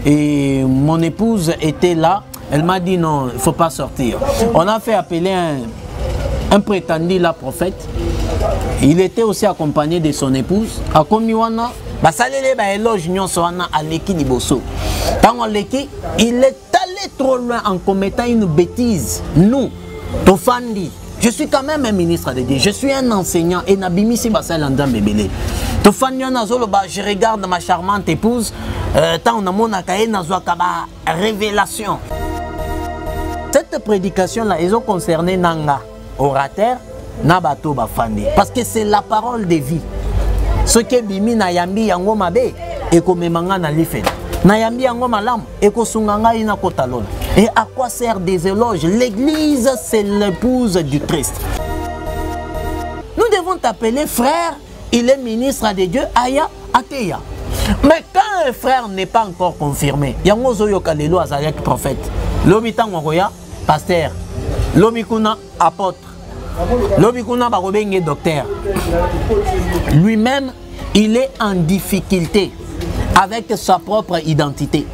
et mon épouse était là. Elle m'a dit non, il ne faut pas sortir. On a fait appeler un prétendu la prophète. Il était aussi accompagné de son épouse. A Komiwana, basalele ba éloge nyonsoana aleki liboso. Tant aleki, il est allé trop loin en commettant une bêtise. Nous, Tofandi, je suis quand même un ministre de Dieu. Je suis un enseignant et Nabimi si basal andam bebele. Tofandi nazolo ba je regarde ma charmante épouse. Tant on a mon akaye nazwa kaba révélation. Cette prédication là, ils ont concerné Nanga, orateur. Nabato bafandi parce que c'est la parole de vie. Ce que bimi na yambi yango mabe et komemanga na lifela. Na yambi yango malam et ko sunganga ina kotalon. Et à quoi sert des éloges? L'église c'est l'épouse du Christ. Nous devons t'appeler frère, il est ministre de Dieu, Aya Ateya. Mais quand un frère n'est pas encore confirmé, yango zoyo kalelo azalek prophète. Lobitan ngoya pasteur. Lobikuna apôtre. Lobikuna barobenge docteur. Lui-même, il est en difficulté avec sa propre identité.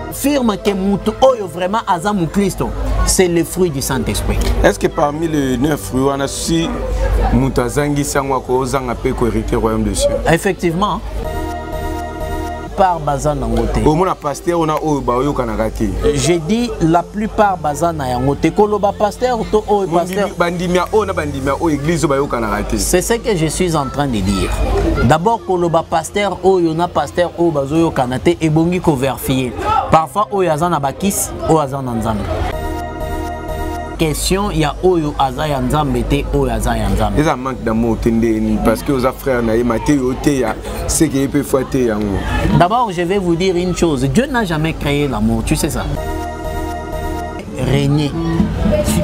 Affirme que Moutou Oyo vraiment Azamou Christo, c'est le fruit du Saint-Esprit. Est-ce que parmi les 9 fruits, on a su Moutazangi Sangwako Zanga Peko hérité royaume de Dieu? Effectivement. Bazan nangote. Au moins pasteur on a oyo kanagati. J'ai dit la plupart bazan na yangote. Koloba pasteur to oyo pasteur. Bandimia o na bandimia o église bayo kanagati. C'est ce que je suis en train de dire. D'abord koloba pasteur oyo na pasteur o bazoyo kanate et bongi ko vérifier. Parfois oyo azana bakis o azana nzambe. Question il y a oyo azaya nzambe te oyo azaya nzambe. Les manque d'amour parce que aux frères na yemate oté ya c'est qui peut fouetter yango. D'abord je vais vous dire une chose, Dieu n'a jamais créé l'amour, tu sais ça. Régner.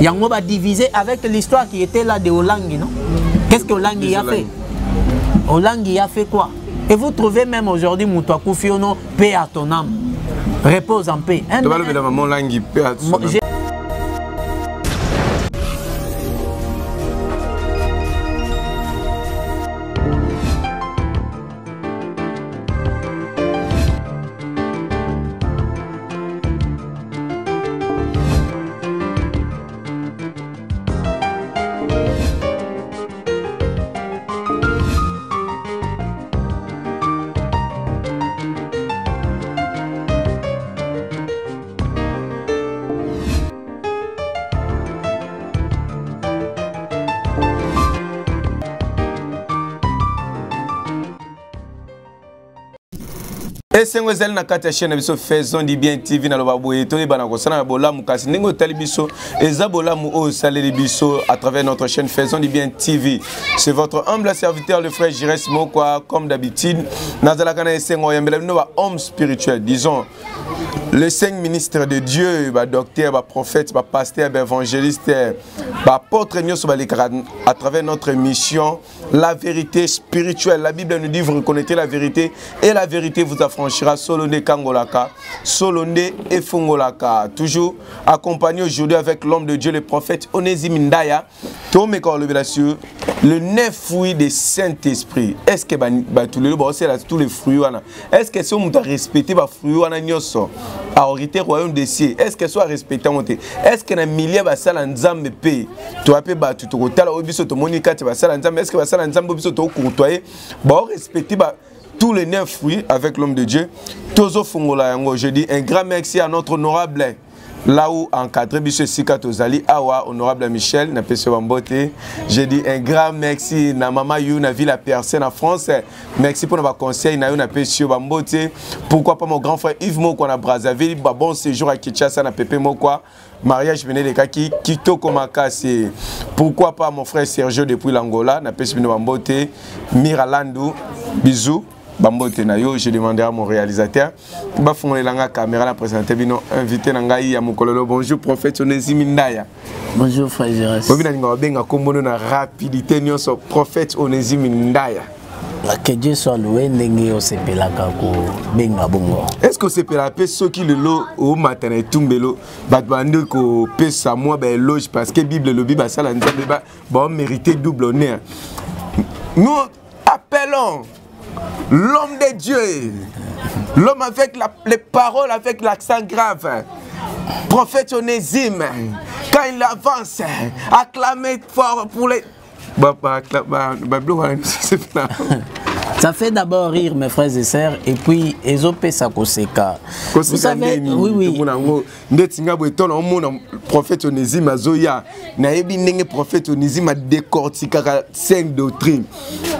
Yango va diviser avec l'histoire qui était là de Olangi, non? Qu'est-ce que Olangi a fait? Olangi a fait quoi? Et vous trouvez même aujourd'hui Moutouakou Fiono, paix à ton âme. Repose en paix. Et c'est une chaîne Faisons du bien TV na lobaboye to bana ko sana bolamu kasi ningo talibiso eza bolamu o saleli biso à travers notre chaîne Faisons du bien TV. C'est votre humble serviteur le frère Jires Mokwa comme d'habitude nazala kana esengo yambela no ba homme spirituel disons les 5 ministres de Dieu, docteur, prophète, pasteur, évangéliste, apôtre, à travers notre mission, la vérité spirituelle. La Bible nous dit, vous reconnaîtrez la vérité et la vérité vous affranchira. Solone Kangolaka, Solone et Fongolaka. Toujours accompagné aujourd'hui avec l'homme de Dieu, le prophète Onésime Ndaya, le 9 fruits du Saint-Esprit. Est-ce que tous les fruits, est-ce que si on a respecté les fruits, à orité royaume des cieux, est-ce que soit respecté? Est-ce que na milliers basala nzambe pe to apé ba tout kotala obiso to monika te basala nzambe, est-ce que basala nzambe obiso to courtoyer ba respecter ba tous les 9 fruits avec l'homme de Dieu tozo fongola yango. Je dis un grand merci à notre honorable là où encadré biso sika tozali awa honorable Michel na peso bambote. Je dis un grand merci na mama you na ville à personne en France. Merci pour nos conseils na you na peso bambote. Pourquoi pas mon grand frère Yves Moko na Brazzaville, bon séjour à Kinshasa na Pépé Mokwa. Mariage vené les kaki Kitoko Makasi. Pourquoi pas mon frère Sergio depuis l'Angola na peso bambote. Miralandu bisous. Bambote na yo, je demanderai à mon réalisateur ba fongole la caméra la présenter bino invité na ngai ya mokololo. Bonjour prophète Onésime Ndaya. Bonjour frère Jérôme. Bobina ninga benga kombono na rapidité nyonso prophète Onésime Ndaya. Que Dieu soit loué ndenge o sepelaka ko benga bongo. Est-ce que c'est pour la paix ceux qui le lot au matin et tumbelo bat bande ko pesa moi ba éloge parce que Bible le Bible ça la nzambe ba mériter double honneur. Nous appelons l'homme de Dieu, L'homme avec les paroles, avec l'accent grave. Prophète Onésime, quand il avance, acclamez fort pour les... Ça fait d'abord rire mes frères et sœurs et puis Ezopé Sakoseka. Vous savez, oui. Prophète Onésime Azoya, naebi nenge prophète Onésime a décortiqué 5 doctrines.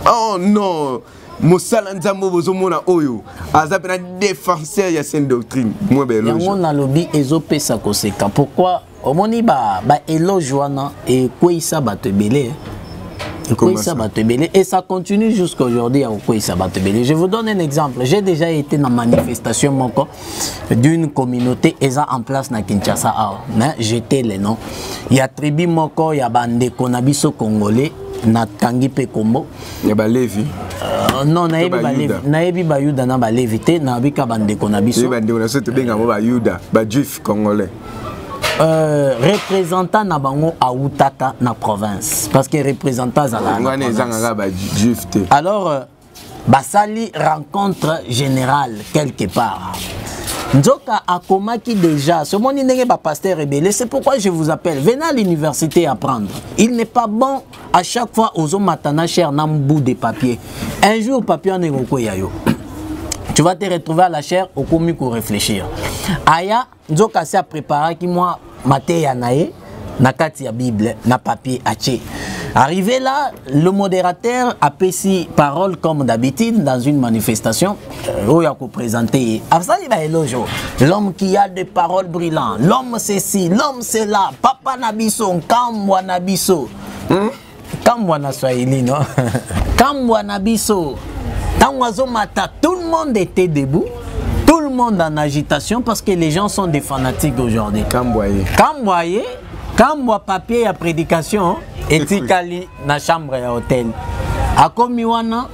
Oh non, Moussala Nzambo bozomona oyo, azapena défenseur ya 5 doctrines. Moi belo. On a lobby Ezopé Sakoseka. Pourquoi omoni ba éloge wana et Kwisa batebele. Et ça continue jusqu'à aujourd'hui à Kwisa batebele. Je vous donne un exemple. J'ai déjà été dans une manifestation d'une communauté en place na Kinshasa. Mais j'étais les noms. Il y a tribu moko, il y a bande konabiso congolais, na Tangipe Kombo. Il y a Balevi. Non, naebi bayuda na Balevi te na bika bande konabiso. Il y a bande konabiso te benga mo bayuda, ba juif congolais. Représentant na bango a Outata na province parce que représentant à la province. Alors basali rencontre générale quelque part. Nzoka akomaki déjà ce moni ndenge ba pasteur rebelle, c'est pourquoi je vous appelle, venez à l'université apprendre. Il n'est pas bon à chaque fois aux matana cher na bout de papier. Un jour papier en ngoko yayo. Tu vas te retrouver à la chaire au commis pour réfléchir. Aya nzoka s'est préparé qui moi maté yanae na kati ya Bible na papier aché. Arrivé là, le modérateur a pris parole comme d'habitude dans une manifestation où il a présenté l'homme qui a des paroles brillantes, l'homme c'est ci, l'homme c'est là, papa nabiso, kambwa nabiso. Kambwa na Swahili non? Kambwa nabiso. Tout le monde était debout, tout le monde en agitation parce que les gens sont des fanatiques aujourd'hui. Kamboye, Kambwa papier à prédication et tikali na chambre à hôtel. Akomiwana,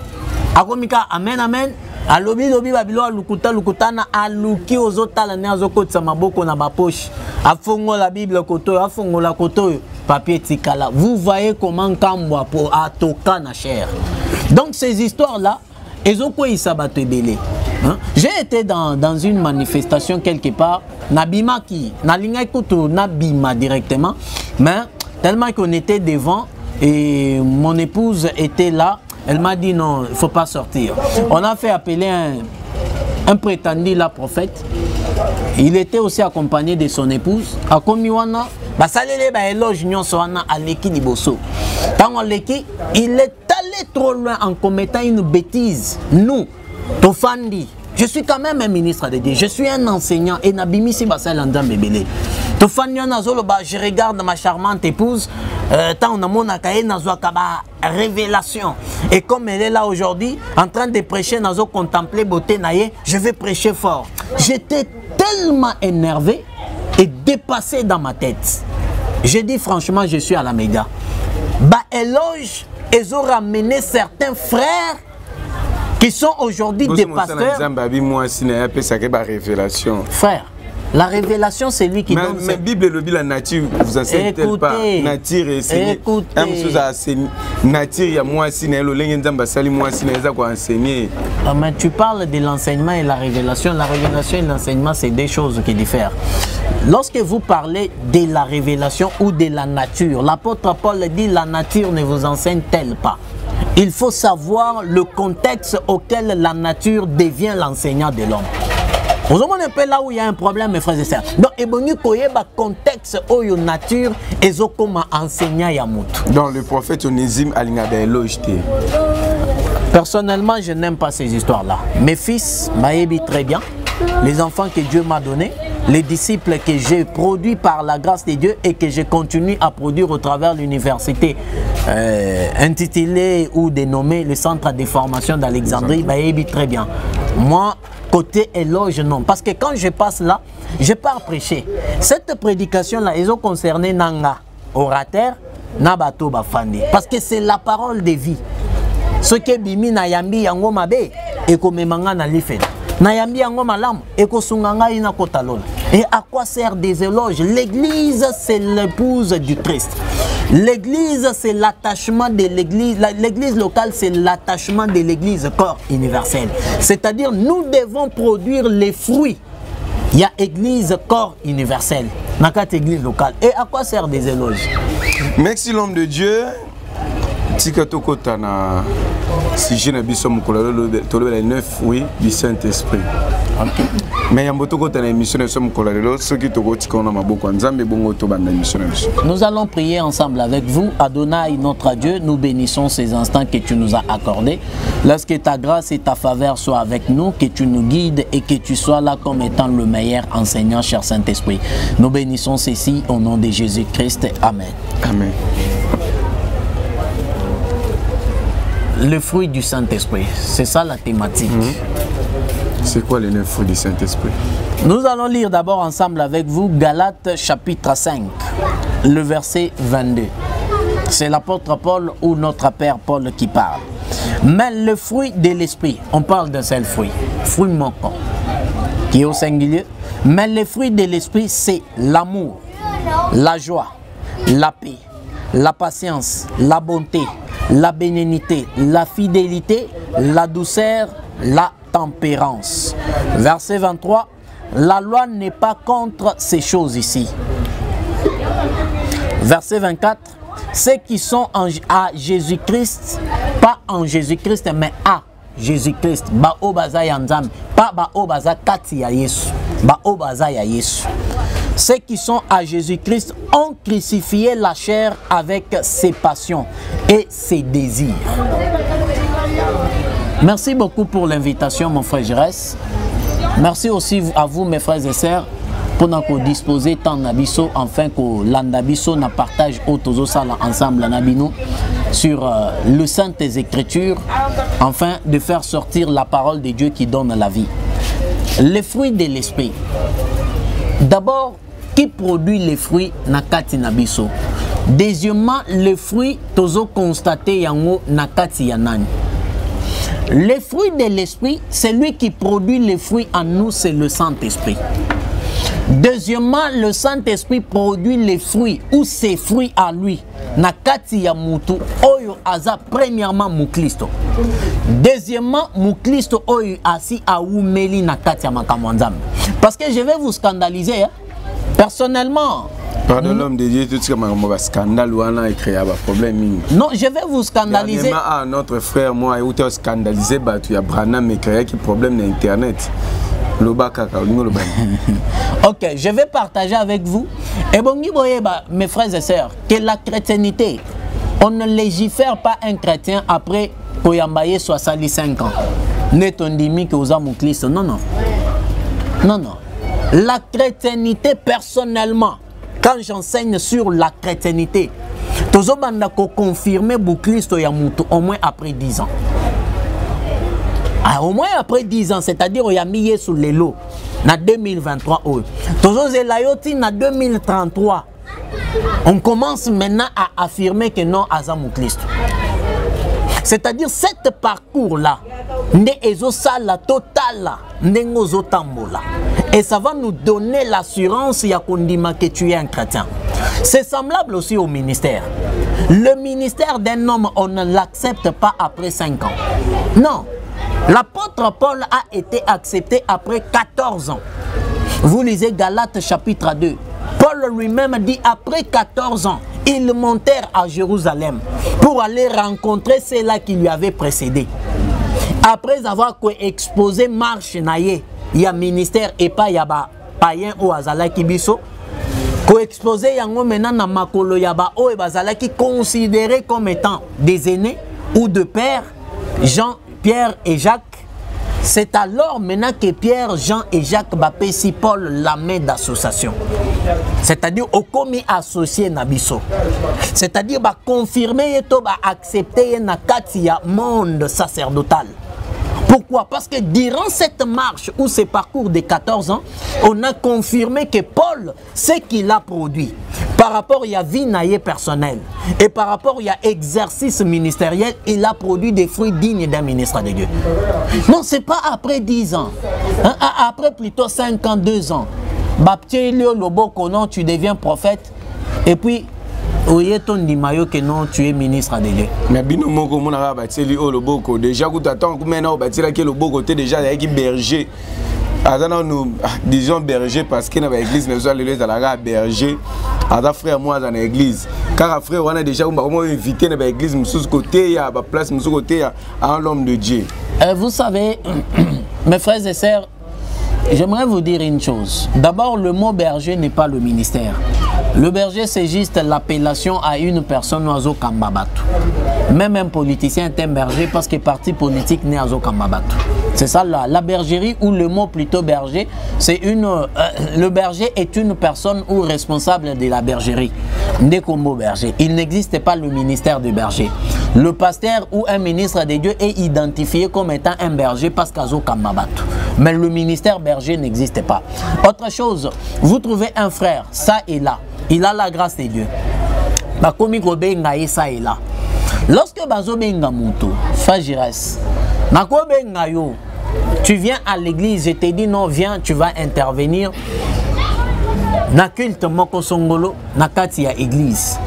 akomika amen amen. Alobi lobi babilo lukuta na aluki ozotala ne azokotsa maboko na bapoche. Afongo la Bible koto, afongo la koto papier tikala. Vous voyez comment Kambwa pour atoka na chair. Donc ces histoires là j'ai été dans une manifestation quelque part, Nabima qui, Nabima directement, mais tellement qu'on était devant et mon épouse était là, elle m'a dit non, il ne faut pas sortir. On a fait appeler un prétendu la prophète, il était aussi accompagné de son épouse, à Komiwana, il est allé trop loin en commettant une bêtise. Nous, Tofandi, je suis quand même un ministre de Dieu, je suis un enseignant et Nabimi si basal andam bébélé. Tofandi nazoloba, je regarde ma charmante épouse, tant on a mon akaye nazwakaba révélation. Et comme elle est là aujourd'hui, en train de prêcher nazo contempler beauté naye, je vais prêcher fort. J'étais tellement énervé et dépassé dans ma tête. J'ai dit franchement, je suis à la méga. Bah éloge, ils ont ramené certains frères qui sont aujourd'hui des pasteurs. Frère, la révélation c'est lui qui donne. Mais Bible le dit la nature vous enseigne pas. Nature et Seigneur. Nature il y a moi si le lengen sali moi si ça quoi enseigner. Mais tu parles de l'enseignement et la révélation. La révélation et l'enseignement c'est deux choses qui diffèrent. Lorsque vous parlez de la révélation ou de la nature, l'apôtre Paul dit la nature ne vous enseigne-t-elle pas. Il faut savoir le contexte auquel la nature devient l'enseignant de l'homme. Vous avez un peu là où il y a un problème, mes frères et sœurs. Donc, il y a un contexte où la nature est comme enseignant Yamout. Donc, le prophète Onésime a l'éloge. Personnellement, je n'aime pas ces histoires-là. Mes fils m'aiment très bien. Les enfants que Dieu m'a donnés, les disciples que j'ai produits par la grâce de Dieu et que je continue à produire au travers de l'université intitulée ou dénommée le centre de formation d'Alexandrie, m'aiment très bien. Moi, côté éloge, non. Parce que quand je passe là, je pars prêcher. Cette prédication-là, ils ont concerné Nanga, orateur, Nabato Bafandi. Parce que c'est la parole de vie. Ce que Bimi Nayambi Yango Mabe, et comme Mangana Lifen. Nayambi Yango Malam, et Kosunganga Ina Kotalon. Et à quoi sert des éloges? L'église, c'est l'épouse du Christ. L'église, c'est l'attachement de l'église. L'église locale, c'est l'attachement de l'église corps universel. C'est-à-dire, nous devons produire les fruits. Il y a église corps universel. Dans cette église locale. Et à quoi servent des éloges? Merci l'homme de Dieu. Tikatoko tana sujet na biso mukolo tolo le 9 oui du Saint-Esprit. Mais yambotoko tana émission na somme kolalo ceux qui toko tikona maboko nzambe bongo to banda émission na biso. Nous allons prier ensemble avec vous. Adonai notre Dieu, nous bénissons ces instants que tu nous as accordés. Lorsque ta grâce et ta faveur soient avec nous, que tu nous guides et que tu sois là comme étant le meilleur enseignant, cher Saint-Esprit. Nous bénissons ceci au nom de Jésus-Christ. Amen. Amen. Le fruit du Saint-Esprit, c'est ça la thématique. C'est quoi les 9 fruits du Saint-Esprit? Nous allons lire d'abord ensemble avec vous Galates chapitre 5, le verset 22. C'est l'apôtre Paul ou notre Père Paul qui parle. Mais le fruit de l'Esprit, on parle d'un seul fruit, fruit manquant, qui est au singulier. Mais le fruit de l'Esprit, c'est l'amour, la joie, la paix, la patience, la bonté, la bénignité, la fidélité, la douceur, la tempérance. Verset 23, la loi n'est pas contre ces choses ici. Verset 24, ceux qui sont à Jésus-Christ, pas en Jésus-Christ, mais à Jésus-Christ, ba obaza yanzam, pas ba obaza kati ya Yesu, ba obaza ya Yesu. Ceux qui sont à Jésus-Christ ont crucifié la chair avec ses passions et ses désirs. Merci beaucoup pour l'invitation, mon frère Jérès. Merci aussi à vous, mes frères et sœurs, pour nous disposer tant nabiso, afin que l'andabiso na partage autour sala ensemble nabino sur le Saintes Écritures, afin de faire sortir la parole de Dieu qui donne la vie. Les fruits de l'esprit. D'abord, qui produit les fruits nakati nabiso. Deuxièmement, les fruits tozo constaté yango nakati yanani. Les fruits de l'esprit, c'est lui qui produit les fruits en nous, c'est le Saint-Esprit. Deuxièmement, le Saint-Esprit produit les fruits ou ses fruits à lui. Nakati ya mutu oyo aza premièrement muklisto. Deuxièmement, muklisto oyo asi a umeli nakati ya makamwanzam. Parce que je vais vous scandaliser, hein? Personnellement. Pardon l'homme de Dieu, tout ce qui est scandale ou un créé un problème. Non, je vais vous scandaliser. À notre frère, moi, il a scandalisé, il y a Branham et créé un problème d'Internet. Ok, je vais partager avec vous. Et bon, mes frères et sœurs, que la chrétienté, on ne légifère pas un chrétien après Koyambaye 65 ans. Netondimi que vous avez Christ. Non, non. Non, non. La chrétienté, personnellement, quand j'enseigne sur la chrétienté, Tozo Bandako confirme Christ au moins après 10 ans. Ah, au moins après 10 ans, c'est-à-dire qu'il y a mis sur les lots en 2023. Tozo Zelayoti en 2033. On commence maintenant à affirmer que non, Azamou Christ. C'est-à-dire cet parcours-là, la totale, et ça va nous donner l'assurance que tu es un chrétien. C'est semblable aussi au ministère. Le ministère d'un homme, on ne l'accepte pas après 5 ans. Non. L'apôtre Paul a été accepté après 14 ans. Vous lisez Galates chapitre 2. Paul lui-même dit après 14 ans, ils montèrent à Jérusalem pour aller rencontrer ceux-là qui lui avaient précédé. Après avoir exposé marche naïe, il y a ministère et pas il y a païen ou azala kibiso. Ko exposé yango maintenant na makolo yaba o e bazala qui considéré comme étant des aînés ou de pères, Jean, Pierre et Jacques. C'est alors maintenant que Pierre, Jean et Jacques Bapé si Paul la main d'association. C'est-à-dire au commis associé Nabiso. C'est-à-dire bah confirmer et bah accepter na katia monde sacerdotal. Pourquoi? Parce que durant cette marche ou ce parcours de 14 ans, on a confirmé que Paul, ce qu'il a produit, par rapport à la vie naïe personnelle et par rapport à l'exercice ministériel, il a produit des fruits dignes d'un ministre de Dieu. Non, ce n'est pas après 10 ans, hein, après plutôt 52 ans. Tu deviens prophète et puis Oye ton dimayo que non, tu es ministre de Dieu. Mais bino moko mona ba tseli o loboko déjà ku t'attends ku maintenant ba tsela ke loboko te déjà avec berger. Azana nous disons berger parce que dans l'église nous allons les à berger. Ada frère moi dans l'église. Car frère on a déjà comment inviter dans l'église sous côté ya ba place sous côté ya un l'homme de Dieu. Vous savez mes frères et sœurs, j'aimerais vous dire une chose. D'abord, le mot berger n'est pas le ministère. Le berger, c'est juste l'appellation à une personne oiseau Kambabatu. Même un politicien est un berger parce que parti politique n'est oiseau Kambabatu. C'est ça la bergerie, ou le mot plutôt berger, c'est le berger est une personne ou responsable de la bergerie. Des combos berger. Il n'existe pas le ministère de berger. Le pasteur ou un ministre de Dieu est identifié comme étant un berger parce qu'oiseau Kambabatu. Mais le ministère berger n'existe pas. Autre chose, vous trouvez un frère, ça et là. Il a la grâce de Dieu. Ça et là. Lorsque Bazo Benga Moutou, Fajires, tu viens à l'église, je te dis non, viens, tu vas intervenir. Na culte Moko Songolo, na katia église.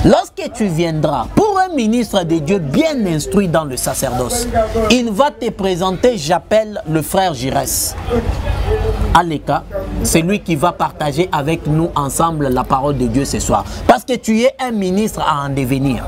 Lorsque tu viendras, pour un ministre de Dieu bien instruit dans le sacerdoce, il va te présenter, j'appelle le frère Girès. Aleka, c'est lui qui va partager avec nous ensemble la parole de Dieu ce soir. Parce que tu es un ministre à en devenir.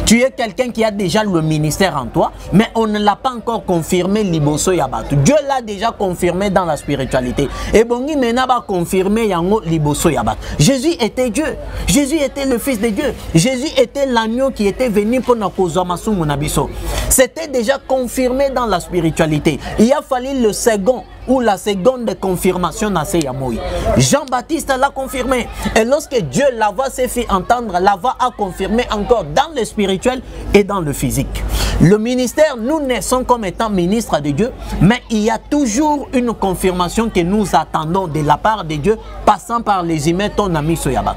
Tu es quelqu'un qui a déjà le ministère en toi, mais on ne l'a pas encore confirmé Liboso Yabatu. Dieu l'a déjà confirmé dans la spiritualité. Et Bongi Mena va confirmer Yango Liboso Yabatu. Jésus était Dieu. Jésus était le Fils de Dieu. Jésus était l'agneau qui était venu pour Nakozamasu Munabiso. C'était déjà confirmé dans la spiritualité. Il a fallu le second ou la seconde confirmation n'a Yamoui. Jean-Baptiste l'a confirmé. Et lorsque Dieu l'ava s'est fait entendre, l'ava a confirmé encore dans le spirituel et dans le physique. Le ministère, nous naissons comme étant ministres de Dieu, mais il y a toujours une confirmation que nous attendons de la part de Dieu, passant par les humains, ton ami Soyabat.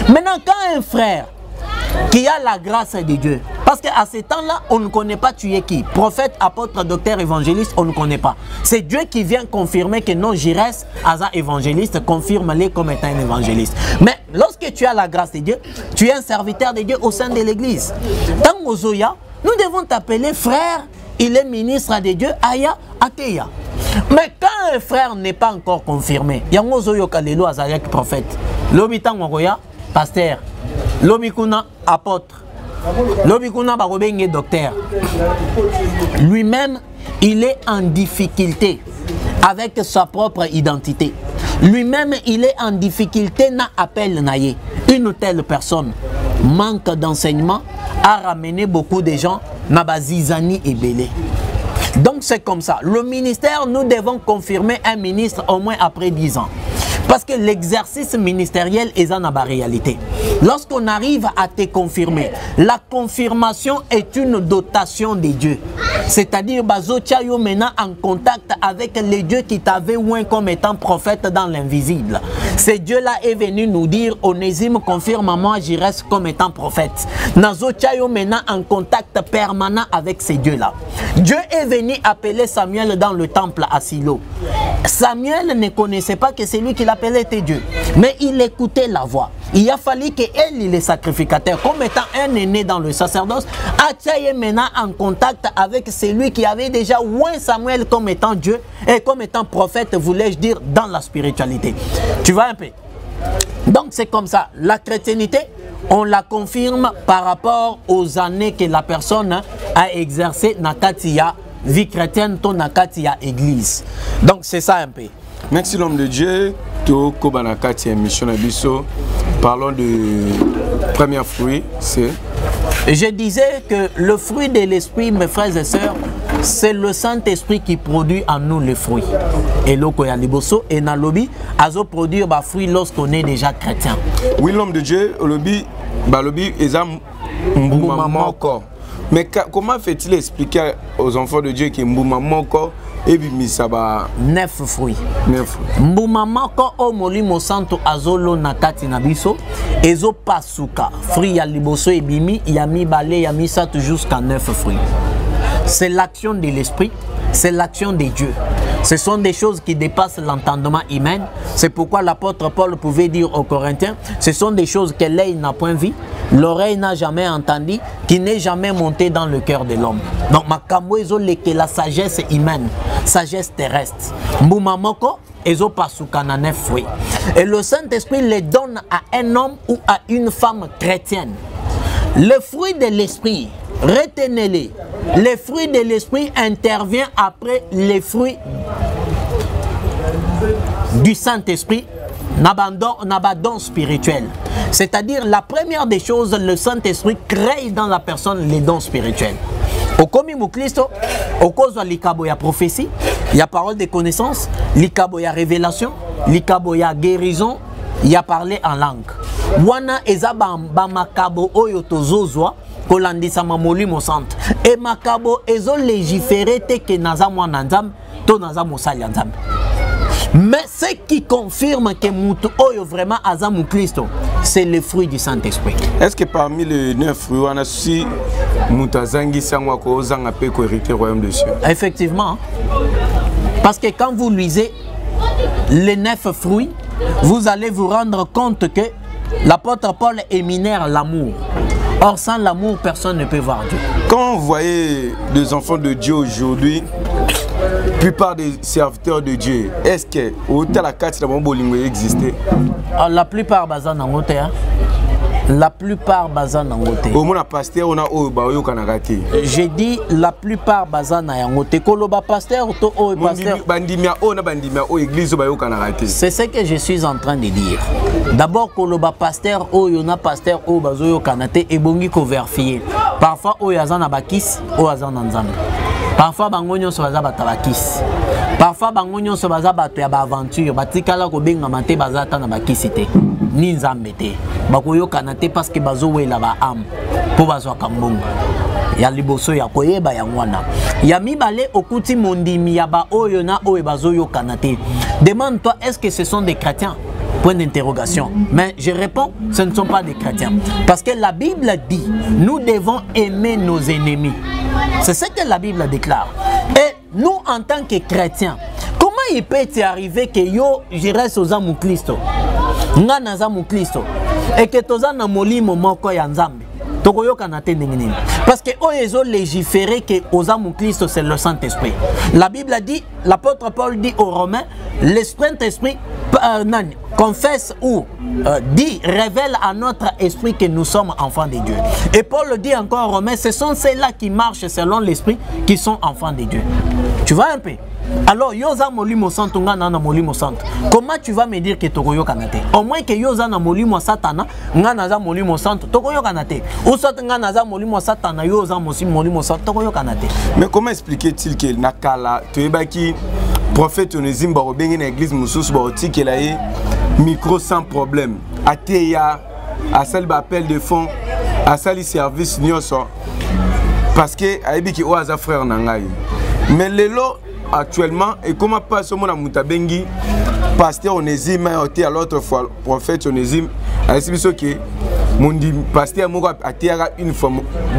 Maintenant, quand un frère qui a la grâce de Dieu, parce qu'à ce temps-là, on ne connaît pas tu es qui. Prophète, apôtre, docteur, évangéliste, on ne connaît pas. C'est Dieu qui vient confirmer que non, Girès, Aza évangéliste, confirme-les comme étant un évangéliste. Mais lorsque tu as la grâce de Dieu, tu es un serviteur de Dieu au sein de l'église. Dans Ozoya, nous devons t'appeler frère, il est ministre de Dieu, Aya, Ateya. Mais quand un frère n'est pas encore confirmé, il y a un Ozoyo Kalelo Azariak prophète, l'obitan Wagoya, pasteur, l'obikuna apôtre, l'obikuna barobenge docteur. Lui-même, il est en difficulté avec sa propre identité. Lui-même, il est en difficulté n'a appel naïe. Une telle personne manque d'enseignement a ramené beaucoup de gens na bazizani et belé. Donc c'est comme ça. Le ministère, nous devons confirmer un ministre au moins après 10 ans. Parce que l'exercice ministériel est en réalité. Lorsqu'on arrive à te confirmer, la confirmation est une dotation de Dieu. C'est-à-dire, Bazo Tchayo maintenant en contact avec les dieux qui t'avaient oint comme étant prophète dans l'invisible. Ce Dieu-là est venu nous dire, Onésime confirme moi, j'y reste comme étant prophète. Nazo Tchayo maintenant en contact permanent avec ces dieux-là. Dieu est venu appeler Samuel dans le temple à Silo. Samuel ne connaissait pas que c'est lui qui l'appelait était Dieu, mais il écoutait la voix. Il a fallu qu'elle, il est sacrificateur, comme étant un aîné dans le sacerdoce, Atchaye maintenant en contact avec celui qui avait déjà oint Samuel comme étant Dieu et comme étant prophète, voulais-je dire, dans la spiritualité. Tu vois un peu? Donc c'est comme ça. La chrétienté, on la confirme par rapport aux années que la personne a exercé Nakatia, vie chrétienne, ton Nakatia église. Donc c'est ça un peu. Merci l'homme de Dieu. Parlons du premier fruit, c'est... Je disais que le fruit de l'esprit, mes frères et sœurs, c'est le Saint-Esprit qui produit en nous les fruits. Et l'okoya liboso et na lobby, azo produire ba fruit lorsqu'on est déjà chrétien. Oui, l'homme de Dieu, lobby, ba lobby, ezam mbouma moko. Mais comment fait-il expliquer aux enfants de Dieu que mbouma moko et bisaba 9 fruits. 9 fruits. Mbouma moko o molimo santo azolo nakati na biso ezo pasuka. Fruit ya liboso et bimi yami balé yami satu jusqu'à 9 fruits. C'est l'action de l'esprit, c'est l'action de Dieu. Ce sont des choses qui dépassent l'entendement humain. C'est pourquoi l'apôtre Paul pouvait dire aux Corinthiens, ce sont des choses que l'œil n'a point vues, l'oreille n'a jamais entendu, qui n'est jamais monté dans le cœur de l'homme. Donc, makambo ezoleke la sagesse humaine, sagesse terrestre. Mbumamoko ezopasukana 9 fruits. Et le Saint-Esprit les donne à un homme ou à une femme chrétienne. Le fruit de l'esprit, retenez-les. Les fruits de l'esprit intervient après les fruits du Saint-Esprit, n'abandon spirituel. C'est-à-dire, la première des choses, le Saint-Esprit crée dans la personne les dons spirituels. Au komi muklisto, au cause de l'ikabo ya prophétie, il y a parole de connaissance, l'ikabo ya révélation, l'ikabo ya guérison, il y a parlé en langue. Wana eza ba makabo oyo tozozwa kolandisa mamoli mo centre. Et makabo ezo légiférer te que naza mwana nzambe to naza mosali nzambe. Mais ce qui confirme que Moutou Oyo vraiment Azamou Christo, c'est le fruit du Saint-Esprit. Est-ce que parmi les 9 fruits, on a su Moutazangi Sangwako Ozanga Peko hérité royaume de Dieu? Effectivement. Parce que quand vous lisez les 9 fruits, vous allez vous rendre compte que l'apôtre Paul éminère l'amour. Or, sans l'amour, personne ne peut voir Dieu. Quand vous voyez des enfants de Dieu aujourd'hui, la plupart des serviteurs de Dieu, est-ce que la carte de Bolingo existait? La plupart basant en côté. La plupart basant en côté. J'ai dit la plupart basant en côté. Koloba pasteur ou pasteur. C'est ce que je suis en train de dire. D'abord, Koloba pasteur ou yona pasteur ou bazoyo kanate et bongi ko verfier. Parfois, o yazana bakis ou yazana nzambe. Parfois, bangonyo so baza batabakis. Parfois, bangonyo so baza bato ya ba aventure. Batikala ko benga mate bazata na bakisite. Ni nzambe te. Bakoyo kanate parce que bazo wela ba am. Po bazo kambongo. Ya liboso ya koyeba ya ngwana. Ya mibale okuti mondimi ya ba oyo na oyo bazo yo kanate. Demande-toi, est-ce que ce sont des chrétiens? Point d'interrogation. Mais je réponds, ce ne sont pas des chrétiens. Parce que la Bible dit, nous devons aimer nos ennemis. C'est ce que la Bible déclare. Et nous, en tant que chrétiens, comment il peut arriver que yo, je reste aux amours Christo, et que tous en molimo moko ya nzambe? Parce que ils ont légiféré que aux amours Christ c'est le Saint-Esprit. La Bible dit, l'apôtre Paul dit aux Romains, le Saint-Esprit confesse ou dit, révèle à notre esprit que nous sommes enfants de Dieu. Et Paul dit encore aux Romains, ce sont ceux-là qui marchent selon l'esprit qui sont enfants de Dieu. Tu vois un peu? Alors, yoza molimo santo ngana na molimo santo. Comment tu vas me dire que tokoyo kanate? Au moins que yoza na molimo satana, ngana za molimo santo, tokoyo kanate. Ou soit ngana za molimo satana, yoza molimo santo, tokoyo kanate. Mais comment expliquer-t-il que nakala toyebaki prophète Onésime barobengi na église mususu baoti que la micro sans problème. Ateya, asali ba appel de fonds, asali service nyoso parce que ayebi ki oaza frère nangai. Mais lelo actuellement, et comment passe au monde à Moutabengi, pasteur Onésime, à l'autre fois, prophète Onésime, à que mon pasteur Moura a une fois,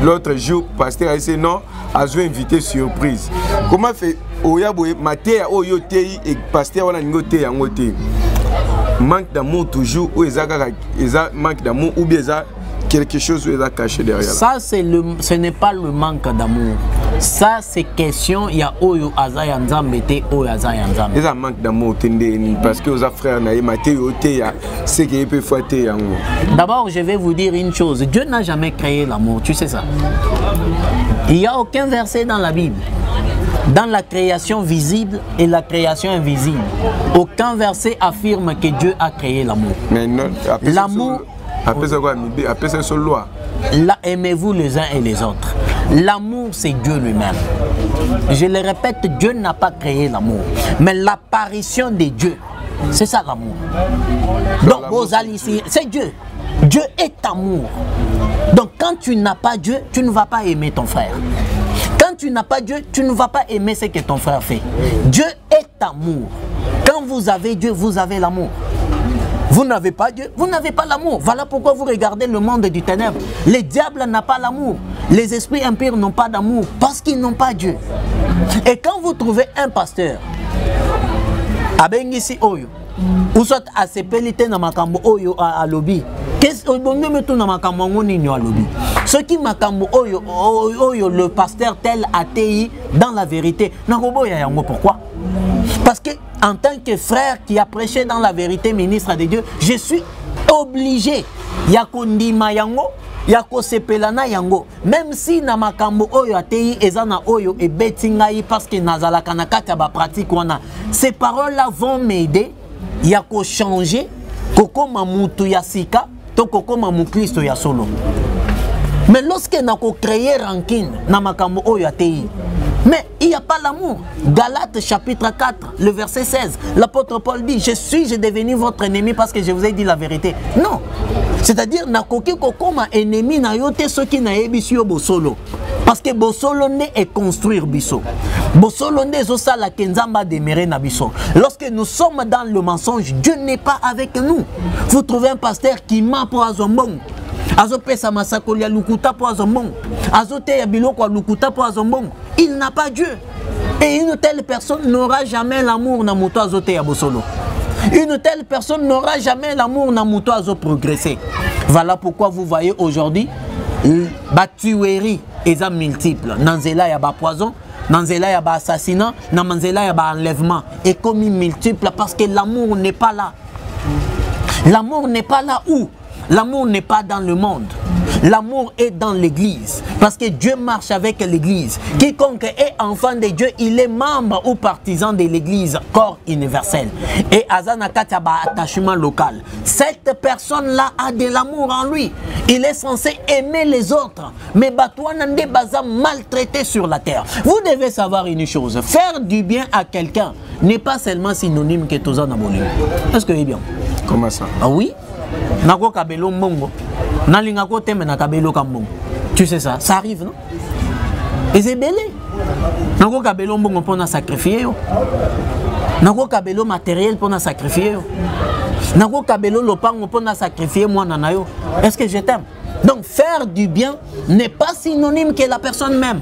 l'autre jour, pasteur a dit non, a joué invité surprise. Comment fait Oyaboué, Matéa, Oyoté, et pasteur on a ngoté, manque d'amour toujours, ou manque d'amour, ou bien quelque chose qui est caché derrière. Ça, ce n'est pas le manque d'amour. Ça, c'est question, il y a Oyo Azaya Nzambe, Oyo Azaya Nzambe. Il y a un manque d'amour, parce que aux frères, c'est qu'il peut fouetter. D'abord, je vais vous dire une chose. Dieu n'a jamais créé l'amour, tu sais ça. Il n'y a aucun verset dans la Bible, dans la création visible et la création invisible. Aucun verset affirme que Dieu a créé l'amour. L'amour... Après ça, sur loi. Là, aimez-vous les uns et les autres. L'amour, c'est Dieu lui-même. Je le répète, Dieu n'a pas créé l'amour. Mais l'apparition de Dieu, c'est ça l'amour. Donc, vos alliés, c'est Dieu. Dieu est amour. Donc, quand tu n'as pas Dieu, tu ne vas pas aimer ton frère. Quand tu n'as pas Dieu, tu ne vas pas aimer ce que ton frère fait. Dieu est amour. Quand vous avez Dieu, vous avez l'amour. Vous n'avez pas Dieu, vous n'avez pas l'amour. Voilà pourquoi vous regardez le monde du ténèbre. Les diables n'ont pas l'amour. Les esprits impurs n'ont pas d'amour parce qu'ils n'ont pas Dieu. Et quand vous trouvez un pasteur, ou soit à sepelité dans makambo oyo à lobby, Qu'est-ce que mettons dans makambo nini alobi? Ce qui makambo oyo le pasteur tel ATI dans la vérité. Nakobo ya yango pourquoi? Parce que en tant que frère qui a prêché dans la vérité, ministre de Dieu, je suis obligé ya kondima yango. Yako sepelana yango, même si na makambo oyo atei ezana oyo e betingai parce que nazala kanakata ba pratique wana, ces paroles là vont m'aider yako changer koko mamutu ya sika to koko mamu Kristo ya solo. Mais lorsque nako créer rancune na makambo oyo atei, mais il n'y a pas l'amour. Galates chapitre 4, le verset 16. L'apôtre Paul dit, j'ai devenu votre ennemi parce que je vous ai dit la vérité. Non. C'est-à-dire, nakoki kokoma ennemi na yote ce qui na ebisio bosolo. Parce que bosolo ne est construire biso. Bosolo ne zosa la kenzamba demere na biso. Lorsque nous sommes dans le mensonge, Dieu n'est pas avec nous. Vous trouvez un pasteur qui ment pour azombong. Azo pesa masakoli ya lukuta po azombong. Azo te ya biloko ya lukuta po azombong. Il n'a pas Dieu. Et une telle personne n'aura jamais l'amour na muto azo te ya bosolo. Une telle personne n'aura jamais l'amour na muto azo progresser. Voilà pourquoi vous voyez aujourd'hui ba tuerie eza multiple. Nanzela ya ba poison, nanzela ya ba assassinat, nanzela ya ba enlèvement. Et comme multiple parce que l'amour n'est pas là. L'amour n'est pas là où? L'amour n'est pas dans le monde. L'amour est dans l'église. Parce que Dieu marche avec l'église. Quiconque est enfant de Dieu, il est membre ou partisan de l'église, corps universel. Et Azana Kataba, attachement local. Cette personne-là a de l'amour en lui. Il est censé aimer les autres. Mais Batouanande Baza maltraité sur la terre. Vous devez savoir une chose. Faire du bien à quelqu'un n'est pas seulement synonyme que Toza Naboli. Est-ce que c'est bien? Comment ça? Ah oui? Nako kabelo mbongo. Nalinga ko teme na kabelo kambongo. Tu sais ça, ça arrive non? Et c'est belé. Nako kabelo mbongo pour na sacrifier yo. Nako kabelo matériel pour na sacrifier yo. Nako kabelo lopango pour na sacrifier moi nana yo. Est-ce que je t'aime? Donc faire du bien n'est pas synonyme que la personne m'aime.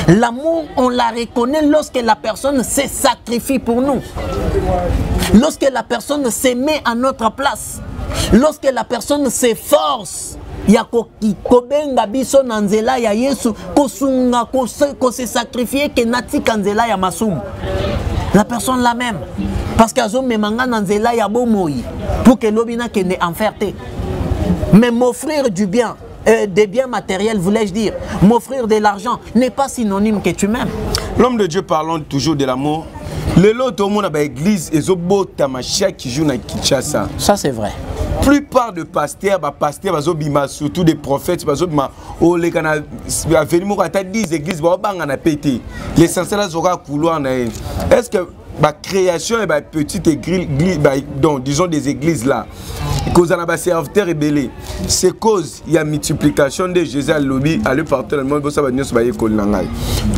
L'amour, on la reconnaît lorsque la personne se sacrifie pour nous. Lorsque la personne se met à notre place. Lorsque la personne s'efforce. Ya kobenga biso nanzela ya Yesu kosunga ko se sacrifier ke nati kanzela ya masum. La personne la même parce qu'azo memanga nanzela ya bomoi pour que lobina kende enferté. Mais m'offrir du bien, des biens matériels, voulais-je dire, m'offrir de l'argent n'est pas synonyme que tu m'aimes. L'homme de Dieu parlant toujours de l'amour. Le lot au monde à l'église et zobo tamacha qui joue à Kinshasa. Ça c'est vrai. Plupart de pasteurs, surtout des prophètes, l'essentiel est-ce que la création et la petite église, disons des églises là, cause à serviteur rebellé, c'est cause il y a multiplication de Jésus à lobby à le partout dans le monde,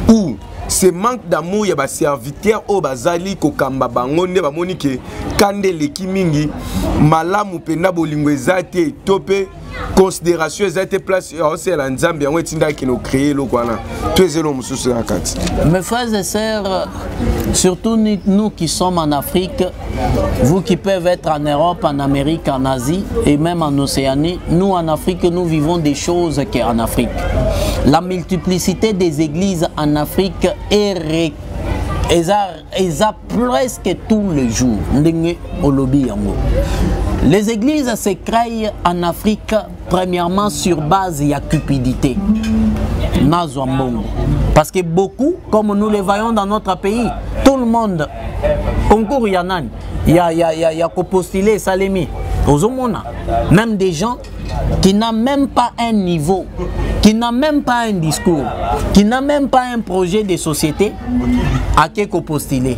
ou ce manque d'amour, il y a des serviteurs au bazali kokamba bangonde ba monike kande leki mingi malamu pena bolingo ezate tope considération ezate place c'est la nzambe yango etinda ki no créer lo kwana twezelo mususu akati. Mes frères et sœurs, surtout nous qui sommes en Afrique, vous qui peuvent être en Europe, en Amérique, en Asie et même en Océanie, nous en Afrique, nous vivons des choses qu'en Afrique. La multiplicité des églises en Afrique est presque tous les jours. Les églises se créent en Afrique premièrement sur base de la cupidité. Parce que beaucoup, comme nous le voyons dans notre pays, tout le monde, concours Yanan, il y a postulé Salemi, même des gens qui n'ont même pas un niveau, qui n'ont même pas un discours, qui n'ont même pas un projet de société, à qui postuler.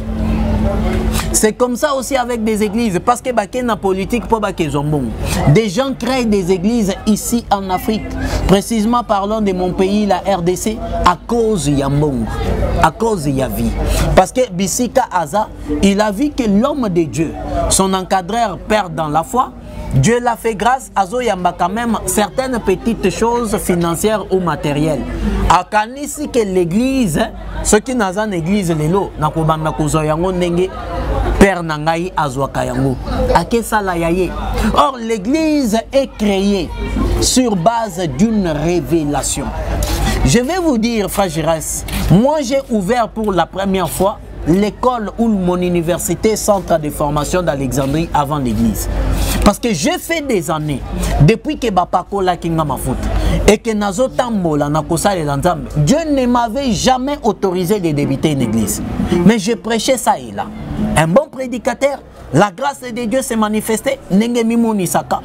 C'est comme ça aussi avec des églises, parce que la politique pour des gens créent des églises ici en Afrique. Précisément parlons de mon pays, la RDC, à cause de Yambong, à cause de Yavi. Parce que Bissika Aza, il a vu que l'homme de Dieu, son encadreur perd dans la foi. Dieu l'a fait grâce à Zoyamba quand même certaines petites choses financières ou matérielles. A Kanisi que l'église, ceux qui n'ont pas l'église, les lots, Père Nangaï Azwakayango. Or, l'église est créée sur base d'une révélation. Je vais vous dire, frère Giresse, moi j'ai ouvert pour la première fois l'école ou mon université, centre de formation d'Alexandrie avant l'église. Parce que j'ai fait des années, depuis que Bapako la kinga ma foot, et que Nazo Tambola Nakosa et Lanzambe, Dieu ne m'avait jamais autorisé de débuter une église. Mais je prêchais ça et là. Un bon prédicateur, la grâce de Dieu s'est manifestée, Nengemi Monisaka.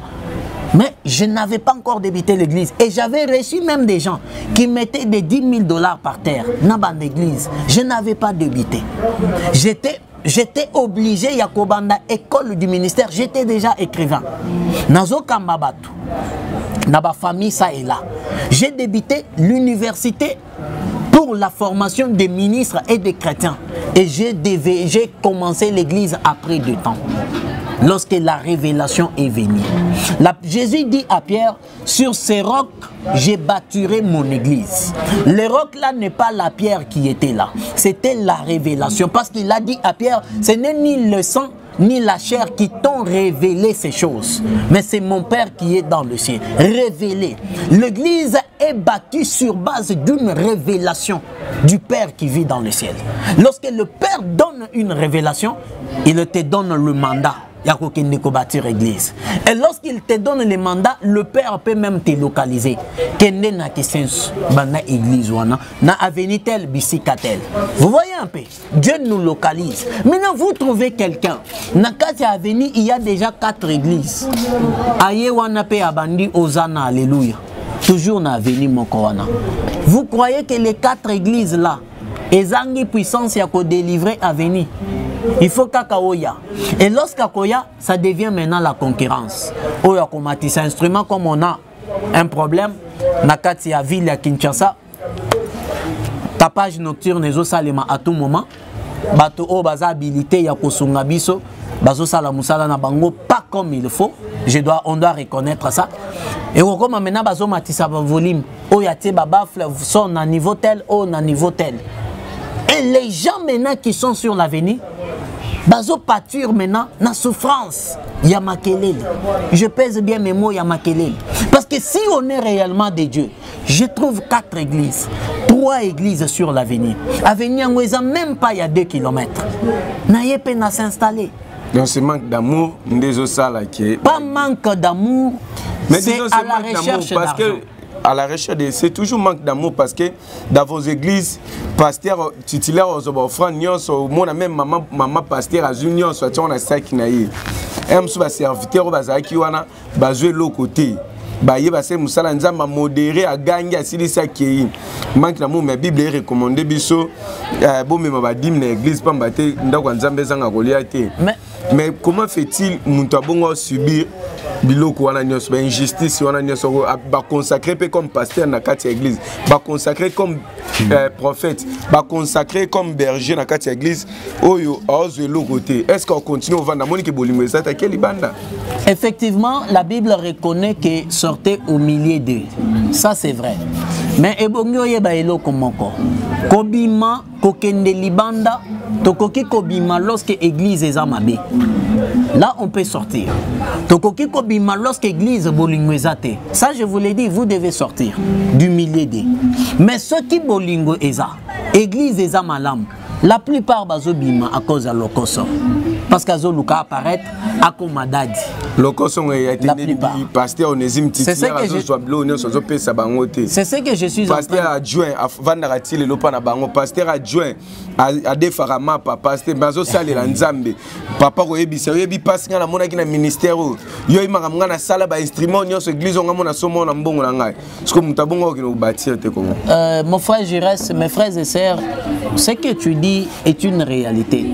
Mais je n'avais pas encore débuté l'église. Et j'avais reçu même des gens qui mettaient des 10 000 $ par terre dans l'église. Je n'avais pas débuté. J'étais obligé, Yakobanda, école du ministère, j'étais déjà écrivain. Nazo Kambabatu, Naba famille, ça et là. J'ai débuté l'université pour la formation des ministres et des chrétiens. Et j'ai commencé l'église après 2 temps. Lorsque la révélation est venue. Jésus dit à Pierre, sur ces rocs, j'ai bâtirai mon église. Le roc là n'est pas la pierre qui était là. C'était la révélation. Parce qu'il a dit à Pierre, ce n'est ni le sang, ni la chair qui t'ont révélé ces choses. Mais c'est mon Père qui est dans le ciel. Révélé. L'église est bâtie sur base d'une révélation du Père qui vit dans le ciel. Lorsque le Père donne une révélation, il te donne le mandat. Bâtir église. Et lorsqu'il te donne le mandat, le Père peut même te localiser. Vous voyez un peu, Dieu nous localise. Maintenant, vous trouvez quelqu'un. Nakati Avenue, il y a déjà 4 églises. Aye wana pe abandi Ozana, alléluia. Toujours na Avenue Mokowana. Vous croyez que les 4 églises là, ezangi puissance ya ko délivrer Avenue? Il faut qu'Akaoya. Et lorsqu'Akoya, ça devient maintenant la concurrence. Oya Komati, c'est un instrument comme on a un problème. Nakati à ville à Kinshasa. Tapage nocturne et salema à tout moment. Bato o baza habilité ya kosunga biso. Bazo sala musala na bango pas comme il faut. On doit reconnaître ça. Et comme maintenant bazo matisa ba volume. Oya te babafle son à niveau tel, au na niveau tel. Et les gens maintenant qui sont sur l'avenir, bazo pâture maintenant na souffrance. Yamakelele. Je pèse bien mes mots Yamakelele. Parce que si on est réellement des dieux, je trouve 4 églises, 3 églises sur l'avenir. Avenir Ngweza même pas il y a 2 km. Naye peine à s'installer. Donc c'est manque d'amour, pas manque d'amour, c'est à la recherche d'argent. À la recherche de... C'est toujours manque d'amour parce que dans vos églises, pasteur titulaire aux offrandes, mon même maman pasteur à Junior, soit on a ça qui n'a eu. Un serviteur qui wana basé l'autre côté. Baye basé musala nzamba modéré à gagner à silisa qui manque d'amour. Mais Bible est recommandé biso bon mais ma dim na église pas mbaté ndako nzambe zanga goliaté. Mais comment fait-il Muntabongo subir biloko wana nyonso injustice wana nyonso ba consacré comme pasteur na kati église, ba consacré comme prophète, ba consacré comme berger na kati église oyo azo lo côté. Est-ce qu'on continue au vendre moni ke bolingo ezata quel banda? Effectivement, la Bible reconnaît que sortez au milieu d'eux. Ça c'est vrai. Mais ebongyo yeba eloko moko. Kobima kokende libanda tokoki kobima lorsque église ezamabe. Là on peut sortir. Tokoki kobima lorsque église bolingo ezate. Ça je vous l'ai dit, vous devez sortir du milieu d'eux. Mais ceux qui bolingo eza, église ezamalam, la plupart bazobima à cause de lokoso. Parce qu'Azo Luka apparaît à Komadadi. Lokoso a été pasteur Onésime titulaire à c'est ce que je suis pasteur adjoint à Vandarati le Lopana Bango, pasteur adjoint à Defarama, pasteur Bazo Sale Lanzambe, papa Royebi, Serebi pasteur la monaki na ministère. Yo imaramga na sala ba instrument nyonso église on mona somo na mbongo na ngai. Ce que mutabongo ki no bâtir te kongo. Mon frère Giresse, mes frères et sœurs, ce que tu dis est une réalité.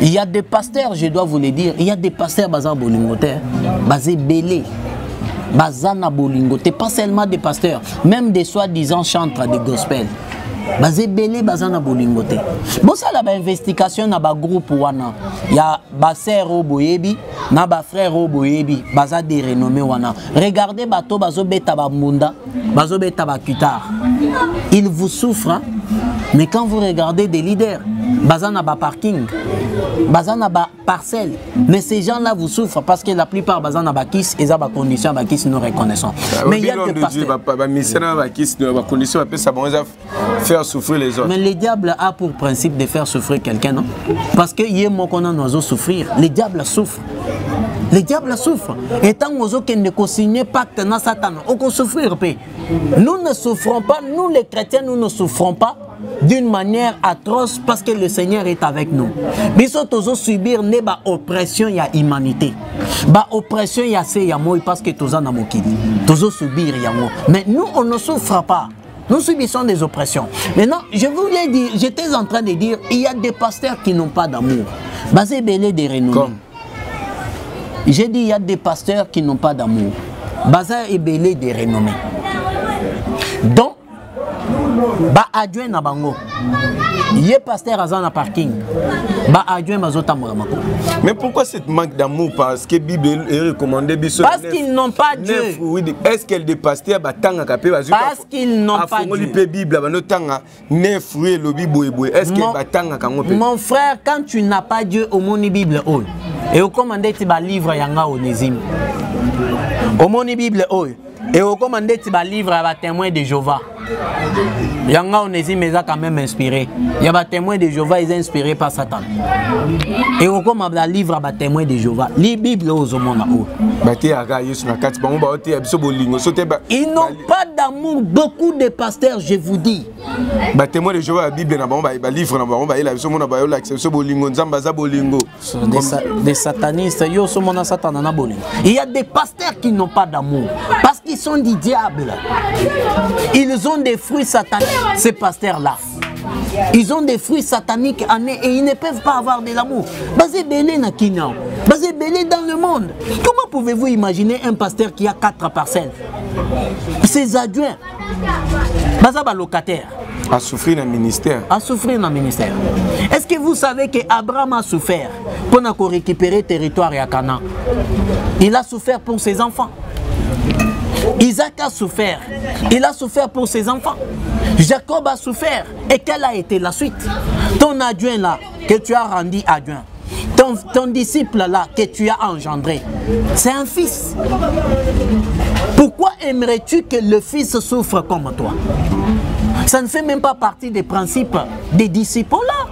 Il y a des pasteurs, je dois vous le dire, il y a des pasteurs basés bolingote, basés belé, basana bolingote, pas seulement des pasteurs, même des soi-disant chantres de gospel. Basé belé basana bolingote. Bon ça la investigation na ba groupe wana. Ya ba sœur Oboyebi, na ba frère Oboyebi, basa de renommé wana. Regardez bato bazo beta ba munda, bazo beta ba kutar. Il vous souffre, hein? Mais quand vous regardez des leaders, bazana ba parking, bazana ba parcelle, mais ces gens-là vous souffrent parce que la plupart bazana ba kiss et za ba conditions ba kiss nous reconnaissons. Mais il y a des pasteurs. Faire souffrir les autres. Mais le diable a pour principe de faire souffrir quelqu'un, non? Parce que y a mon qu'on a nous souffrir. Le diable souffre. Le diable souffre. Et tant qu'on ne consigne pacte dans Satan, on peut souffrir. Nous ne souffrons pas, nous les chrétiens, nous ne souffrons pas d'une manière atroce parce que le Seigneur est avec nous. Mais si on subir une oppression, il y a humanité. Ba oppression, il y a moi parce que tous en a tous subir, il y a moi. Mais nous, on ne souffre pas. Nous subissons des oppressions. Maintenant, je voulais dire, j'étais en train de dire, il y a des pasteurs qui n'ont pas d'amour. Basé belé des renommés. J'ai dit, il y a des pasteurs qui n'ont pas d'amour. Bazar et belé des renommés. Donc, ba adjoint na bango. Yé pasteur à na parking. Ba adjoint mazota moramako. Mais pourquoi cette manque d'amour? Parce que la Bible est recommandée. Parce qu'ils n'ont pas Dieu. Est-ce qu'elle des pasteurs batanga kapé? Parce qu'ils n'ont pas Dieu. Est-ce que batanga kangope? Mon frère, quand tu n'as pas Dieu au moni Bible, et au commandé tu vas livre yanga onésime. Au moni Bible, et au commandé tu vas livre à témoin de Jéhovah. Yanga Onésime est quand même inspiré. Il y a des témoins de Jéhovah, ils sont inspirés par Satan. Et au comme la livre à témoins de Jéhovah, les Bibles aux hommes. Ils n'ont pas d'amour, beaucoup de pasteurs, je vous dis. Témoins de Jéhovah, la Bible na livre des satanistes, il y a des pasteurs qui n'ont pas d'amour parce qu'ils sont du diable. Ils ont des fruits sataniques, ces pasteurs-là. Ils ont des fruits sataniques et ils ne peuvent pas avoir de l'amour. Basé belé na Kenya, basé belé dans le monde. Comment pouvez-vous imaginer un pasteur qui a 4 parcelles? Ses adjoints, basé locataire. À souffrir dans le ministère. À souffrir dans le ministère. Est-ce que vous savez qu'Abraham a souffert pour récupérer le territoire à Canaan? Il a souffert pour ses enfants. Isaac a souffert. Il a souffert pour ses enfants. Jacob a souffert. Et quelle a été la suite? Ton adjoint là, que tu as rendu adjoint. Ton disciple là, que tu as engendré. C'est un fils. Pourquoi aimerais-tu que le fils souffre comme toi? Ça ne fait même pas partie des principes des disciples là.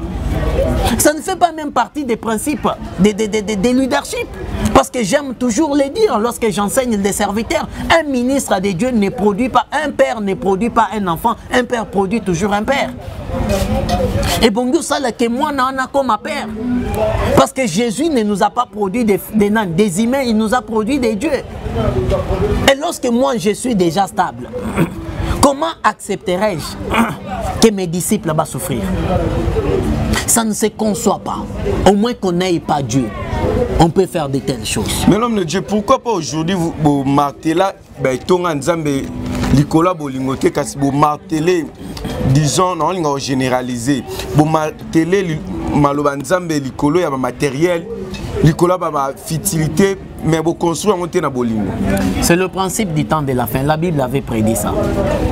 Ça ne fait pas même partie des principes des leadership. Parce que j'aime toujours le dire lorsque j'enseigne des serviteurs. Un ministre de Dieu ne produit pas, un père ne produit pas un enfant, un père produit toujours un père. Et bon Dieu, ça que moi n'en a comme un père. Parce que Jésus ne nous a pas produit des humains, il nous a produit des dieux. Et lorsque moi je suis déjà stable, comment accepterais-je que mes disciples vont souffrir? Ça ne se conçoit pas. Au moins qu'on n'ait pas Dieu, on peut faire de telles choses. Mais l'homme de Dieu, pourquoi pas aujourd'hui vous martelez là, vous martelez, disons, non, généralisé, vous martelez malobanzambe likolo ya matériel, likolo ba fertilité, mais vous construisez monter na bolingo. C'est le principe du temps de la fin. La Bible avait prédit ça.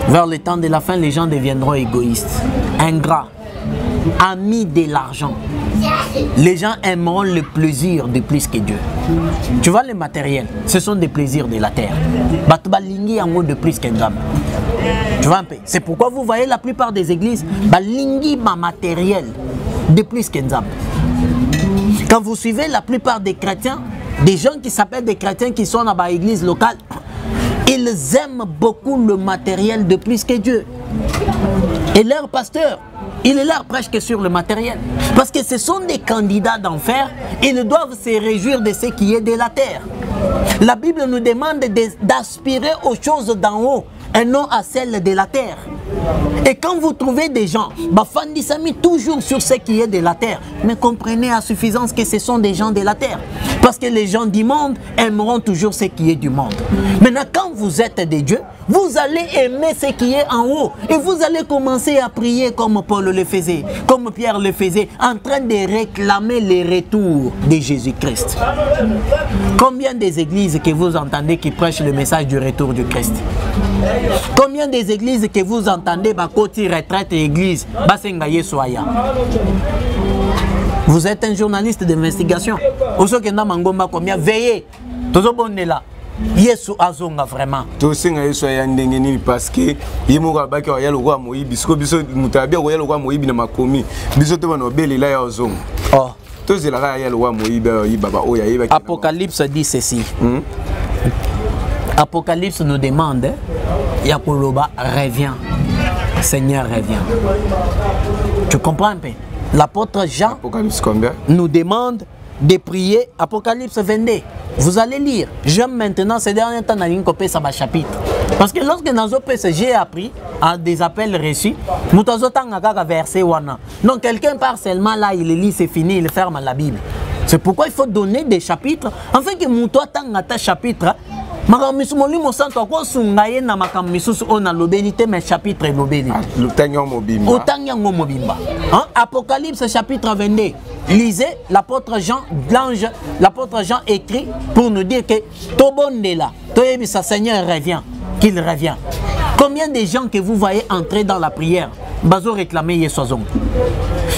Vers le temps de la fin, les gens deviendront égoïstes, ingrats, amis de l'argent. Les gens aimeront le plaisir de plus que Dieu. Tu vois, les matériels, ce sont des plaisirs de la terre. Batubalingi en mot de plus qu'un gamme. Tu vois un peu. C'est pourquoi vous voyez la plupart des églises, balingi ma matériel de plus qu'un gamme. Quand vous suivez la plupart des chrétiens, des gens qui s'appellent des chrétiens qui sont dans l'église locale, ils aiment beaucoup le matériel de plus que Dieu. Et leur pasteur, il est là presque sur le matériel. Parce que ce sont des candidats d'enfer. Ils doivent se réjouir de ce qui est de la terre. La Bible nous demande d'aspirer aux choses d'en haut et non à celles de la terre. Et quand vous trouvez des gens, Bafandisami toujours sur ce qui est de la terre, mais comprenez à suffisance que ce sont des gens de la terre. Parce que les gens du monde aimeront toujours ce qui est du monde. Maintenant, quand vous êtes des dieux, vous allez aimer ce qui est en haut. Et vous allez commencer à prier comme Paul le faisait, comme Pierre le faisait, en train de réclamer le retour de Jésus-Christ. Combien des églises que vous entendez qui prêchent le message du retour du Christ? Combien des églises que vous entendez, côté retraite et église, vous êtes un journaliste d'investigation. Combien veillez, là. Yesu azonga vraiment. To singa Yesu ya ndenge nini parce que yemo ka baki ya lokwa moyibi siko biso mutabia ko ya lokwa moyibi na makomi biso to bana belela ya ozonga. Oh. To zela ya lokwa moyibi baba oya yeba. Apocalypse dit ceci. Apocalypse nous demande Yakoloba revient. Seigneur revient. Tu comprends un peu? L'apôtre Jean nous demande de prier. Apocalypse 22. Vous allez lire. J'aime maintenant ces derniers temps dans copie ça chapitre. Parce que lorsque dans j'ai appris à des appels reçus, nous avons verset wana. Donc quelqu'un part seulement là, il lit, c'est fini, il ferme la Bible. C'est pourquoi il faut donner des chapitres afin que mon toi ta chapitre. Makamisusu molimo santo akosungaye na makamisusu ona lobelite mes chapitre lobeli. Lutanya mobimba. Otanya mobimba. Apocalypse chapitre 22. Lisez l'apôtre Jean écrit pour nous dire que Tobondela, Toyebisa Seigneur revient, qu'il revient. Combien de gens que vous voyez entrer dans la prière, bazo réclamer Yesozong.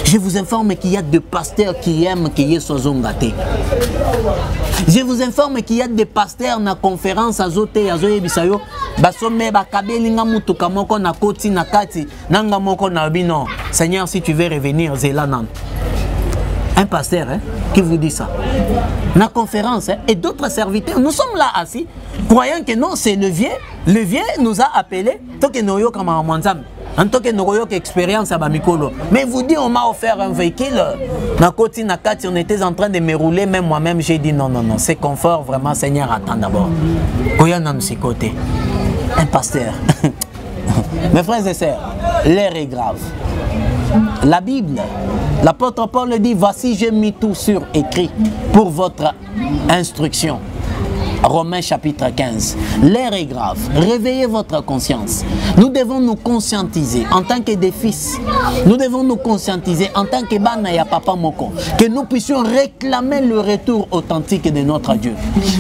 Je vous informe qu'il y a des pasteurs qui aiment que Yesozong gâté. Je vous informe qu'il y a des pasteurs na conférence azote azoyebisayo basome bakabelinga mutuka moko na koti na kati nanga moko na bino. Seigneur, si tu veux revenir zelanan. Un pasteur qui vous dit ça. La conférence et d'autres serviteurs, nous sommes là assis, croyant que non, c'est le vieux. Le vieux nous a appelés, tant que nous en tant que nous avons expérience à Bamikolo. Mais vous dites, on m'a offert un véhicule. On était en train de me rouler, même moi-même, j'ai dit non, c'est confort, vraiment, Seigneur, attends d'abord. Un pasteur. Mes frères et sœurs, l'air est grave. La Bible, l'apôtre Paul dit, voici j'ai mis tout sur écrit pour votre instruction. Romains chapitre 15. L'air est grave. Réveillez votre conscience. Nous devons nous conscientiser en tant que des fils. Nous devons nous conscientiser en tant que Banaya Papa Moko. Que nous puissions réclamer le retour authentique de notre Dieu.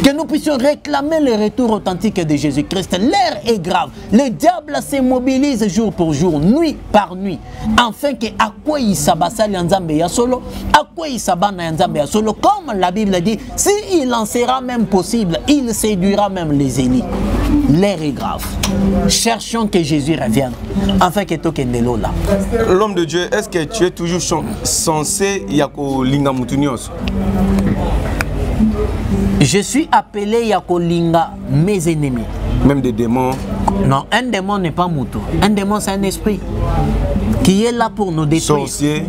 Que nous puissions réclamer le retour authentique de Jésus-Christ. L'air est grave. Le diable se mobilise jour pour jour, nuit par nuit. Afin que à quoi il s'abassa l'Anzambe Yasolo, à quoi il s'abana l'Anzambe Yasolo, comme la Bible dit, s'il en sera même possible, il séduira même les élites. L'air est grave. Cherchons que Jésus revienne. Afin que Tokendelo là. L'homme de Dieu, est-ce que tu es toujours censé Yako Linga Mutunios? Je suis appelé Yako Linga mes ennemis. Même des démons? Non, un démon n'est pas Moutou. Un démon, c'est un esprit qui est là pour nous détruire. Sorcier?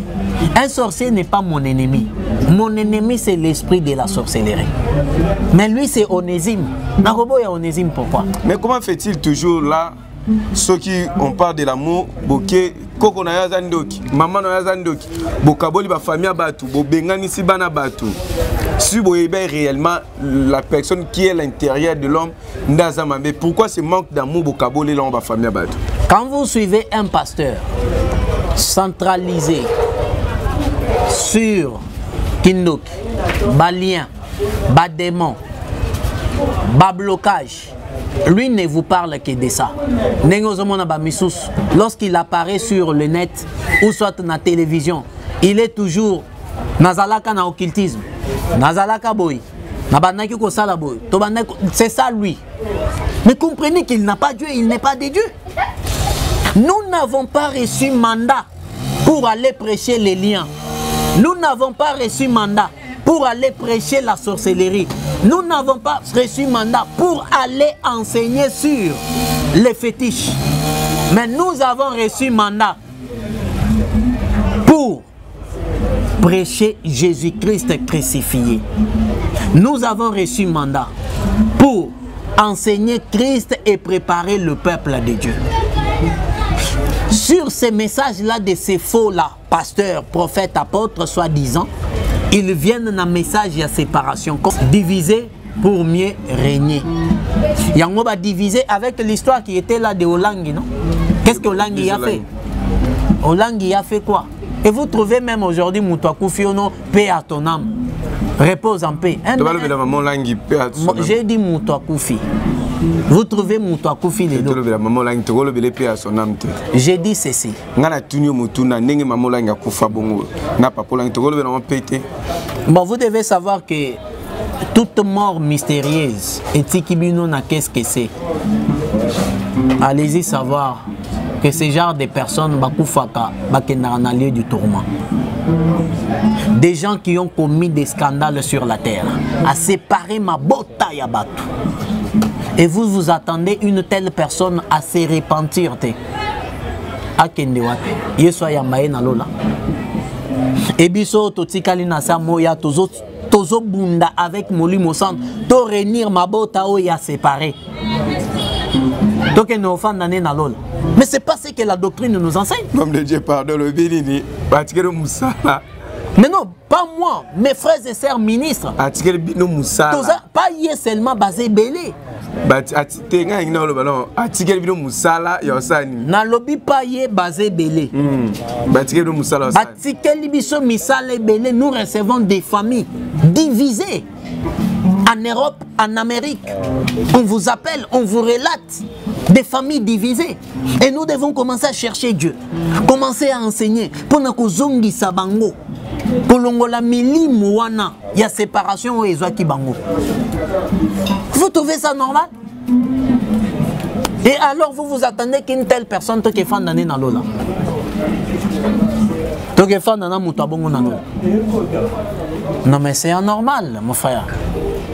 Un sorcier n'est pas mon ennemi. Mon ennemi, c'est l'esprit de la sorcellerie. Mais lui, c'est Onésime. Narobo est Onésime, pourquoi? Mais comment fait-il toujours là, ceux qui ont parlé de l'amour, boké, koko na yazandoki, maman na yazandoki, bokaboli ba famille batu, bobengani si bana batu. Si vous voyez réellement la personne qui est à l'intérieur de l'homme, mais pourquoi ce manque d'amour bokaboli là on va famille batu? Quand vous suivez un pasteur centralisé sur Kindok, Balien, Badémon, Bablocage, lui ne vous parle que de ça. Lorsqu'il apparaît sur le net ou soit dans la télévision, il est toujours Nazalaka na occultisme, Nazalaka boy, Nabanaki ko sala boy. C'est ça lui. Mais comprenez qu'il n'a pas Dieu, il n'est pas de Dieu. Nous n'avons pas reçu mandat pour aller prêcher les liens. Nous n'avons pas reçu mandat pour aller prêcher la sorcellerie. Nous n'avons pas reçu mandat pour aller enseigner sur les fétiches. Mais nous avons reçu mandat pour prêcher Jésus-Christ crucifié. Nous avons reçu mandat pour enseigner Christ et préparer le peuple de Dieu. Sur ces messages-là de ces faux-là, pasteurs, prophètes, apôtres, soi-disant, ils viennent dans un message de séparation, diviser pour mieux régner. Yango va diviser avec l'histoire qui était là de Olangi, non? Qu'est-ce que Olangi a fait? Olangi a fait quoi? Et vous trouvez même aujourd'hui Moutouakou Fiono, paix à ton âme. Repose en paix. J'ai dit Moutouakou Fi. Vous trouvez Moutou Akoufi les deux. J'ai dit ceci. Bon, vous devez savoir que toute mort mystérieuse, et Tikibino na qu'est-ce que c'est? Allez-y savoir que ce genre de personnes bakufaka bakendana lieu du tourment. Des gens qui ont commis des scandales sur la terre, à séparer ma bota ya batu. Et vous vous attendez une telle personne à se repentir te. Akende wapi? Yeso yambaye na lola. Et biso totikali na sa moya tozo bunda avec molimo sang to réunir ma bota o ya séparé. Donc nous offrons na lola. Mais c'est pas ce que la doctrine nous enseigne. Nom de Dieu, pardon, le béni, Batikelo Moussala. Mais non, pas moi, mes frères et sœurs ministres. Atikelo Bino Moussala. Pas y est seulement basé belé. Atikelo Bino Moussala. Atikelo Bino Moussala, Yosani. Na lobby pas y est basé belé. Batikelo Moussala. Batikelo Biso Missale belé, nous recevons des familles divisées. En Europe, en Amérique, on vous appelle, on vous relate des familles divisées. Et nous devons commencer à chercher Dieu, commencer à enseigner. Pour que zongi sabango, pour la mili mouana, il y a séparation et zoaki bango. Vous trouvez ça normal? Et alors vous vous attendez qu'une telle personne te fait d'année dans l'eau là. Non mais c'est anormal, mon frère.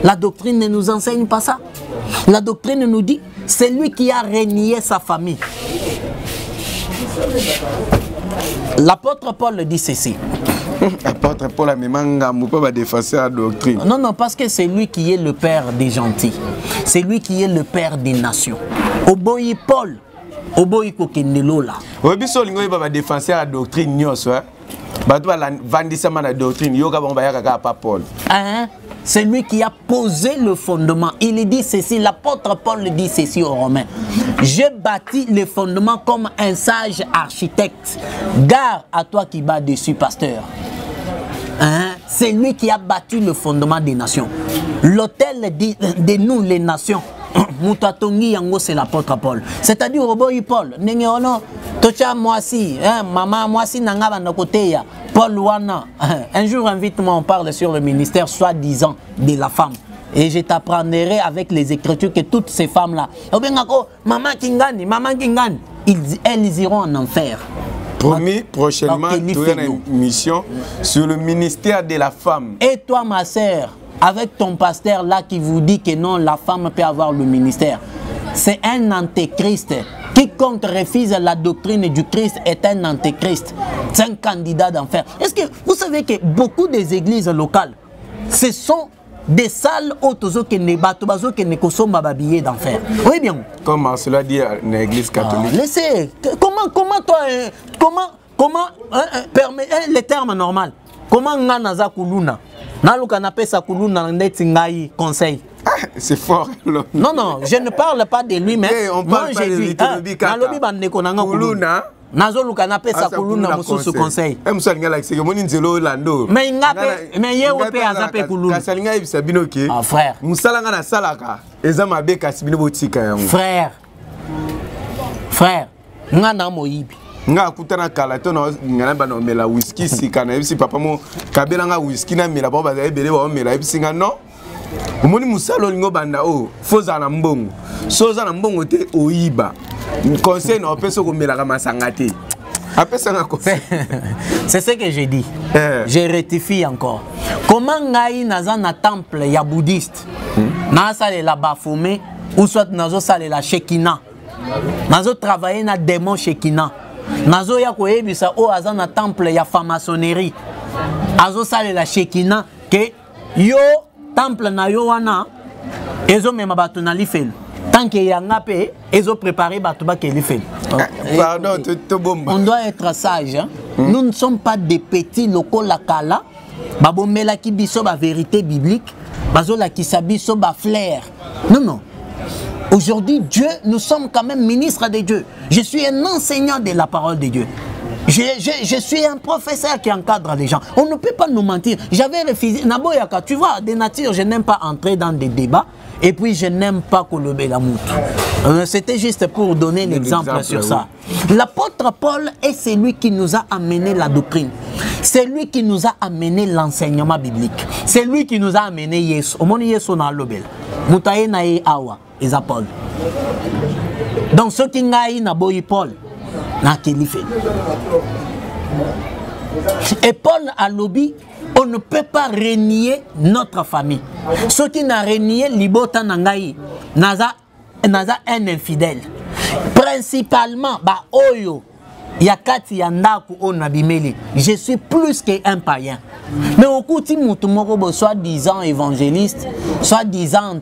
La doctrine ne nous enseigne pas ça. La doctrine nous dit, c'est lui qui a régné sa famille. L'apôtre Paul dit ceci. L'apôtre Paul a même pas défensé la doctrine. Non, non, parce que c'est lui qui est le père des gentils. C'est lui qui est le père des nations. Oboyi Paul. Oboyi Kokendelola. Oui, biso lingo va défenser la doctrine nyoso. Bato la vandisama la doctrine yoga bomba yaka pa Paul. C'est lui qui a posé le fondement. Il dit ceci, l'apôtre Paul dit ceci aux Romains. J'ai bâti le fondement comme un sage architecte. Gare à toi qui bats dessus, pasteur. C'est lui qui a bâti le fondement des nations. L'autel de nous, les nations. Moutatongi yango c'est l'apôtre Paul. C'est-à-dire Oboyi Paul. Nengeono tocha moisi, maman moisi nanga banda koteya. Paul wana. Un jour invite-moi, on parle sur le ministère soi-disant de la femme. Et je t'apprendrai avec les écritures que toutes ces femmes-là, maman Kingani, elles iront en enfer. Promis, prochainement, tu auras une mission sur le ministère de la femme. Et toi, ma sœur, avec ton pasteur là qui vous dit que non, la femme peut avoir le ministère, c'est un antéchrist. Quiconque refuse la doctrine du Christ est un antéchrist. C'est un candidat d'enfer. Est-ce que vous savez que beaucoup des églises locales, ce sont des salles autozo qui ne batobazo qui ne consomment pas billets d'enfer? Oui bien. Comme Marcelo a dit à l'église catholique. Laissez. Comment toi permet le terme normal? Comment nganaza kuluna? Naluka na pesa kuluna ndeti ngai conseil. C'est fort. Non, non, je ne parle pas de lui, mais on parle pas de l'Éthiopie. Nalobi bandeko nanga kuluna. Nazo luka na pesa kuluna mususu conseil. Msalinga like c'est moni nzelo lando. Mais ngape, mais yewo pe azape kuluna. Kasalinga ibisa binoke. Ah frère. Musalanga na salaka. Eza mabe kasibino botika yango. Frère. Ngana moyibi. Nga kutana kala to na ngana bana mela whisky sikana ibisi papa mo kabela nga whisky na mela ba ba ebele ba mela ibisi nga non. Omoni musalo lingo banda o foza na mbongo. Soza na mbongo te oyiba. Conseil na peso ko mela ka masanga te. Apesa nga conseil. C'est ce que j'ai dit. Je rectifie encore. Comment ngai naza na temple ya bouddhiste? Na sale la bafoume ou soit nazo sale la shekina. Nazo travailler na démon shekina. Nazo ya koyebisa o aza na temple ya franc-maçonnerie. Azo sale la shekina que yo temple na yo wana ezo mema bato na lifel. Tant que yanga pe ezo préparer bato ba ke lifel. Pardon, on doit être sage. Hein? Nous ne sommes pas des petits locaux la kala. Babomela ki biso ba vérité biblique. Bazo la ki sabiso ba flair. Non non. Aujourd'hui, Dieu, nous sommes quand même ministres de Dieu. Je suis un enseignant de la parole de Dieu. Je suis un professeur qui encadre les gens. On ne peut pas nous mentir. J'avais refusé. Naboyaka, tu vois, de nature, je n'aime pas entrer dans des débats. Et puis, je n'aime pas Kolobe la moutre. C'était juste pour donner l'exemple sur ça. L'apôtre Paul est celui qui nous a amené la doctrine. C'est lui qui nous a amené l'enseignement biblique. C'est lui qui nous a amené Yesu. Au monde Yesu na lobel. Mutaye na ye awa, eza Paul. Donc, ce qui n'a na boyi Paul, na kelife. Et Paul a lobby. On ne peut pas renier notre famille. Ceux qui n'ont renié Libota Nangaï, Naza un infidèle. Principalement, Oyo, Yakati Yandaku Onabimeli. Je suis plus qu'un païen. Mais au coup, Timoutumorobo, soi-disant évangéliste, soi-disant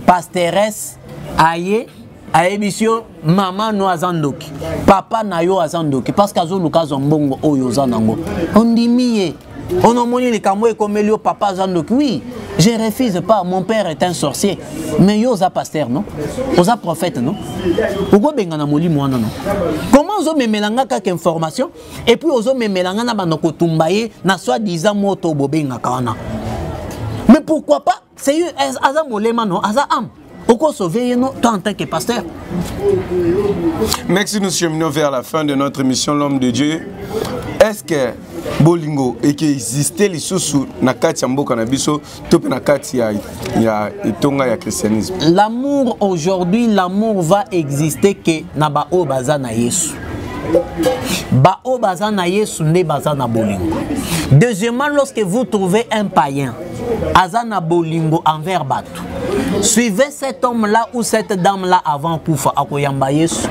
pastoresse, aïe, aïbisio, maman no azandoki, papa na yo azandoki, parce qu'azo luka zombongo Oyo zanango. On dit miye. On a moni les camots comme Elio papa Zandok. Oui, je refuse pas. Mon père est un sorcier. Mais yo za pasteur non, oza prophète non. Pourquoi bengana moli moi non? Comment ozo me melanga kak information et puis ozo me melanga na banoko tumbaye na soi-disant moto bobenga kana. Mais pourquoi pas? C'est eux aza molema non, aza am. Pourquoi sauver nous toi en tant que pasteur? Merci, nous cheminons vers la fin de notre émission L'Homme de Dieu. Est-ce que Bolingo et qui existait les sous na kati mboka na biso top na kati ya etonga ya christianisme? L'amour aujourd'hui, l'amour va exister que na ba o baza na Yesu. Ba o baza na Yesu ne baza na bolingo. Deuxièmement, lorsque vous trouvez un païen azana bolingo envers Batu, suivez cet homme-là ou cette dame-là avant Koufa akoyamba Yesu.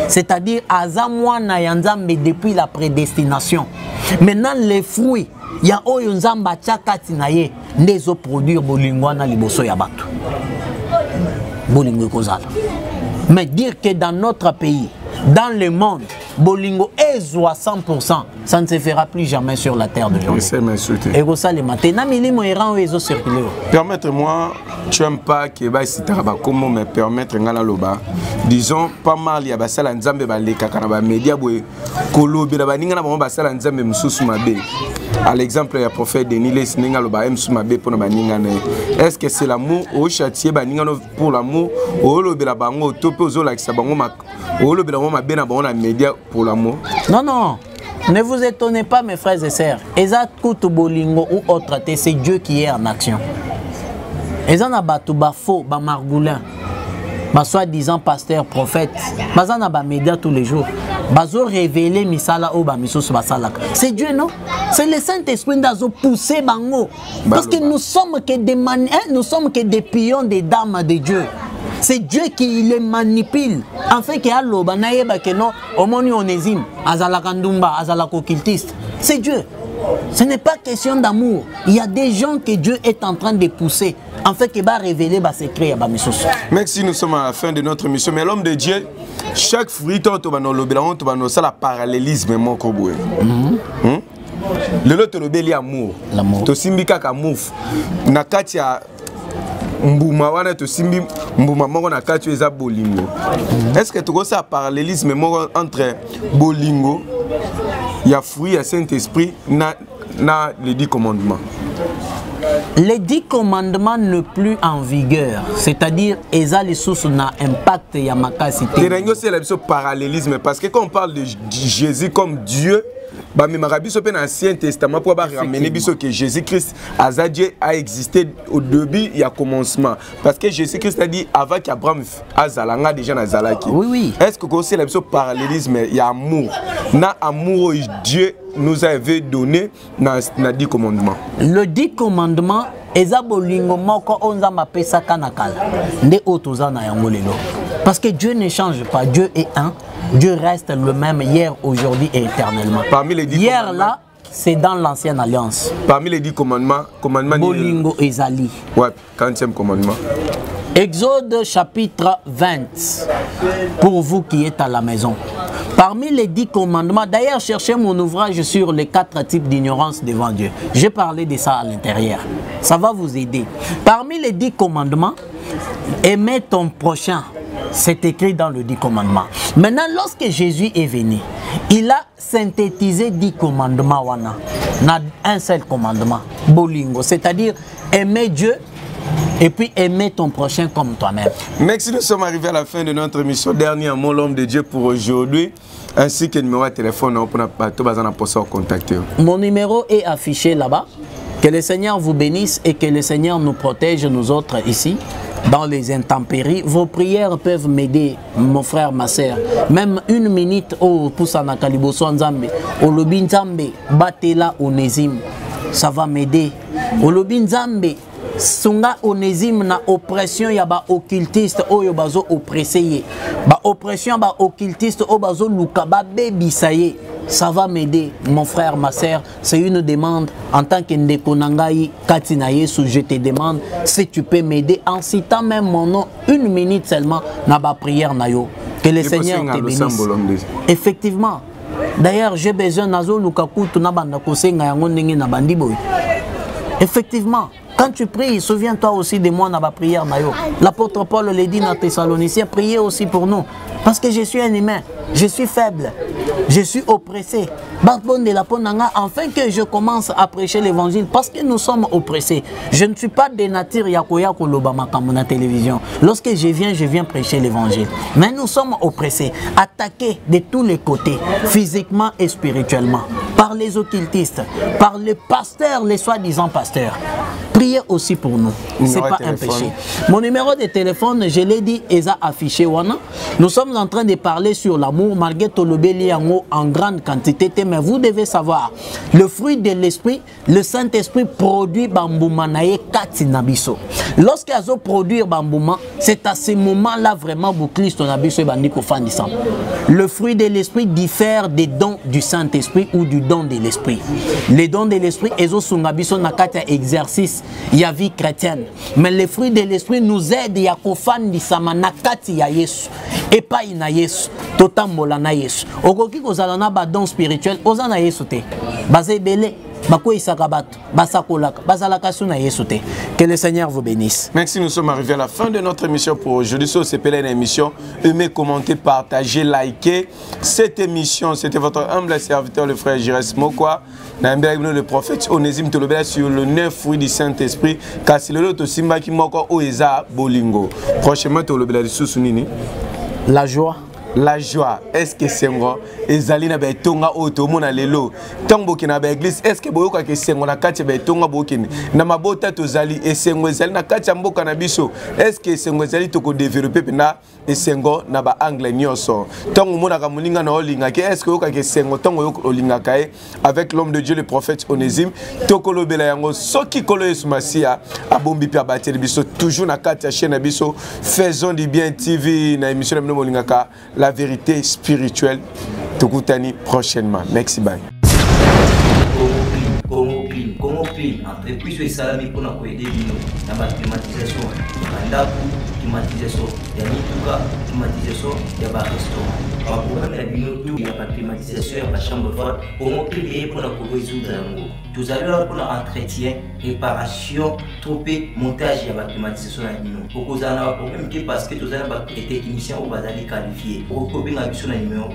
C'est-à-dire Azamwa na yanzambe depuis la prédestination. Maintenant les fruits, il y a oyonzamba chakati na ye ndezo produire bolingo na liboso ya batu. Bolingo kozala. Mais dire que dans notre pays, dans le monde, bolingo est à 100%, ça ne se fera plus jamais sur la terre de l'homme. Permettez-moi, tu n'aimes pas que comment me permettre ngala loba. Disons pas mal il y a basala nzambe baleka kana ba media boy kolobe la baninga na ba basala nzambe mususu mabe. À l'exemple du prophète Denis Lesninga loba mususu mabe pour baninga na. Est-ce que c'est l'amour au châtier baninga pour l'amour au lobe la bango tope aux la kisa bango ma au lobe la mabe na ba na media pour l'amour? Non non. Ne vous étonnez pas mes frères et sœurs. Ezat kutu bolingo ou autre, c'est Dieu qui est en action. Ezana batu ba faux ba margoulin. Soi-disant pasteur, prophète, bazana ba média tous les jours. Bazo révéler misala ou ba misos basalaka. C'est Dieu non? C'est le Saint-Esprit d'azo pousser bango. Parce que nous sommes que des pions des dames de Dieu. C'est Dieu qui les manipule. En fait que allo banaye ba que non omoni onésime, azalaka ndumba, azalako cultiste. C'est Dieu. Ce n'est pas question d'amour. Il y a des gens que Dieu est en train de pousser. En fait, qui va révéler ses secrets à Bamisos. Merci, nous sommes à la fin de notre mission. Mais l'homme de Dieu, chaque fruit, tu as ça, la parallélisme, mon coboué. Le lot, tu as l'amour. L'amour. Tu as simbika amour. Nakatia. Mbuma wana to simbi mbuma moko na kati eza bolingo. Est-ce que tu vois ça parallélisme entre bolingo ya fruit ya Saint-Esprit na les 10 commandements? Les 10 commandements ne plus en vigueur, c'est-à-dire eza les sources na impact ya makasité. C'est le parallélisme parce que quand on parle de Jésus comme Dieu, bah mais marabiso pe dans l'Ancien Testament pour ramener biso que Jésus-Christ a existé au début il y a commencement parce que Jésus-Christ a dit avant qu'Abraham azalanga déjà na zalaki. Oui oui. Est-ce que c'est le parallélisme il y a amour. Na amour Dieu nous avait donné dans 10 commandements. Le 10 commandements eza bolingo moko onza mapesa kanakala. Nde otoza na yango lelo. Parce que Dieu ne change pas, Dieu est un. Dieu reste le même hier, aujourd'hui et éternellement. Parmi les 10 hier là, c'est dans l'ancienne alliance. Parmi les 10 commandements, Bolingo Ezali. Ouais, 40e commandement. Exode chapitre 20. Pour vous qui êtes à la maison. Parmi les 10 commandements, d'ailleurs, cherchez mon ouvrage sur les 4 types d'ignorance devant Dieu. J'ai parlé de ça à l'intérieur. Ça va vous aider. Parmi les 10 commandements, aimer ton prochain C'est écrit dans le 10 commandements. Maintenant, lorsque Jésus est venu, il a synthétisé 10 commandements. Dans un seul commandement, Bolingo, c'est-à-dire aimer Dieu et puis aimer ton prochain comme toi-même. Merci, nous sommes arrivés à la fin de notre émission. Dernièrement, l'homme de Dieu pour aujourd'hui, ainsi que le numéro de téléphone pour contacter. Mon numéro est affiché là-bas. Que le Seigneur vous bénisse et que le Seigneur nous protège, nous autres ici, dans les intempéries. Vos prières peuvent m'aider, mon frère, ma soeur. Même une minute au Poussana Kaliboso Nzambe, au Lobi Nzambe, Batela Onésime, ça va m'aider. Au Lobi Nzambe, Sunga Onésime na oppression ya ba occultiste oyo bazo oppressé. Ba oppression ba occultiste o bazo luka ba bebisaye. Ça va m'aider, mon frère, ma soeur. C'est une demande en tant que Ndekonangai Katina Yesu. Je te demande si tu peux m'aider en citant même mon nom, une minute seulement, dans ma prière. Que le Seigneur te bénisse. Effectivement. D'ailleurs, j'ai besoin de effectivement. Quand tu pries, souviens-toi aussi de moi dans ma prière. L'apôtre Paul le dit dans Thessaloniciens, priez aussi pour nous. Parce que je suis un humain, je suis faible, je suis oppressé. Afin que je commence à prêcher l'évangile, parce que nous sommes oppressés. Je ne suis pas de nature Yakoya Kolobama comme la télévision. Lorsque je viens prêcher l'évangile. Mais nous sommes oppressés, attaqués de tous les côtés, physiquement et spirituellement, par les occultistes, par les pasteurs, les soi-disant pasteurs. Priez aussi pour nous. Ce n'est pas un péché. Mon numéro de téléphone, je l'ai dit, est affiché. Nous sommes en train de parler sur l'amour, malgré Tolobeli en grande quantité. Mais vous devez savoir, le fruit de l'esprit, le Saint-Esprit produit Bambouma Naye Katinabiso. Lorsqu'il a produit Bambouma, c'est à ce moment-là vraiment Bouclis Tonabiso et Bandiko Fandissam. Le fruit de l'esprit diffère des dons du Saint-Esprit ou du don de l'esprit. Les dons de l'esprit, Ezo Sungabiso Nakata exercice. Il y a vie chrétienne. Mais les fruits de l'esprit nous aident. Il y a Kofan di Samanakati ya Yesu. Et pas ina Yesu. Totambola na Yesu. Okoki kozalana ba don spirituel. Ozana Yesu te. Bazé belé. Que le Seigneur vous bénisse. Merci, nous sommes arrivés à la fin de notre émission pour aujourd'hui. C'est une émission. Aimez, commentez, partagez, likez. Cette émission, c'était votre humble serviteur, le frère Jires Mokwa. Le prophète Onésime Tolobela sur le 9 fruit du Saint-Esprit. Car c'est le lot Simba qui moko Oeza Bolingo. Prochainement, Tolobela de Sousounini. La joie. La joie, est-ce que c'est moi? Ezali na betonga oto mona lelo. Tango ki na ba église, est-ce que boyoka ke sengo na kati betonga bokini. Na mabota tozali esengo ezali na kati mboka na biso. Est-ce que sengo ezali to ko développer pena esengo na ba angle nyonso. Tango mona ka muninga na olinga ke est-ce que yoka ke sengo tango yo olinga kae avec l'homme de Dieu le prophète Onésime tokolo bela yango soki kolo Yesu Masia abombi pia bateli biso toujours na kati ya chaîne biso faisons du bien TV na émission na molinga ka la vérité spirituelle. Tokutani prochainement. Merci, bye. Comment entreprise et salami pour nous aider dans la climatisation, climatisation, il y a Mituka, climatisation, il y a restaurant. Par problème, il y a la climatisation, il y a la chambre froide. Comment payer pour nous résoudre l'amour? Tout à l'heure, pour l'entretien, réparation, troupé, montage, il y a la climatisation. Pour que vous ayez un problème, parce que vous avez des techniciens ou des qualifiés. Pour que vous ayez un numéro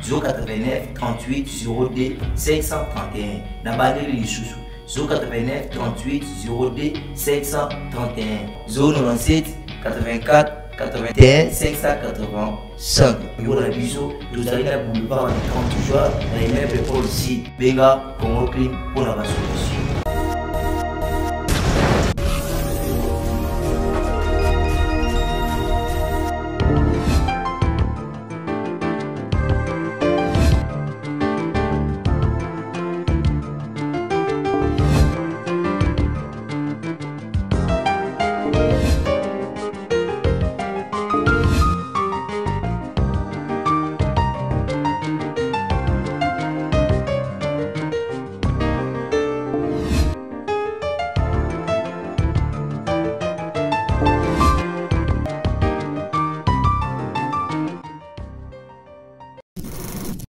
089 38 02 531. N'abandonnez les sous. 089 38 02 531 097 84 81 585. Pour la biseau, vous allez la boulevard de 30 jours, dans les mêmes épaules ici. Benga, Congo Clean, pour la solution.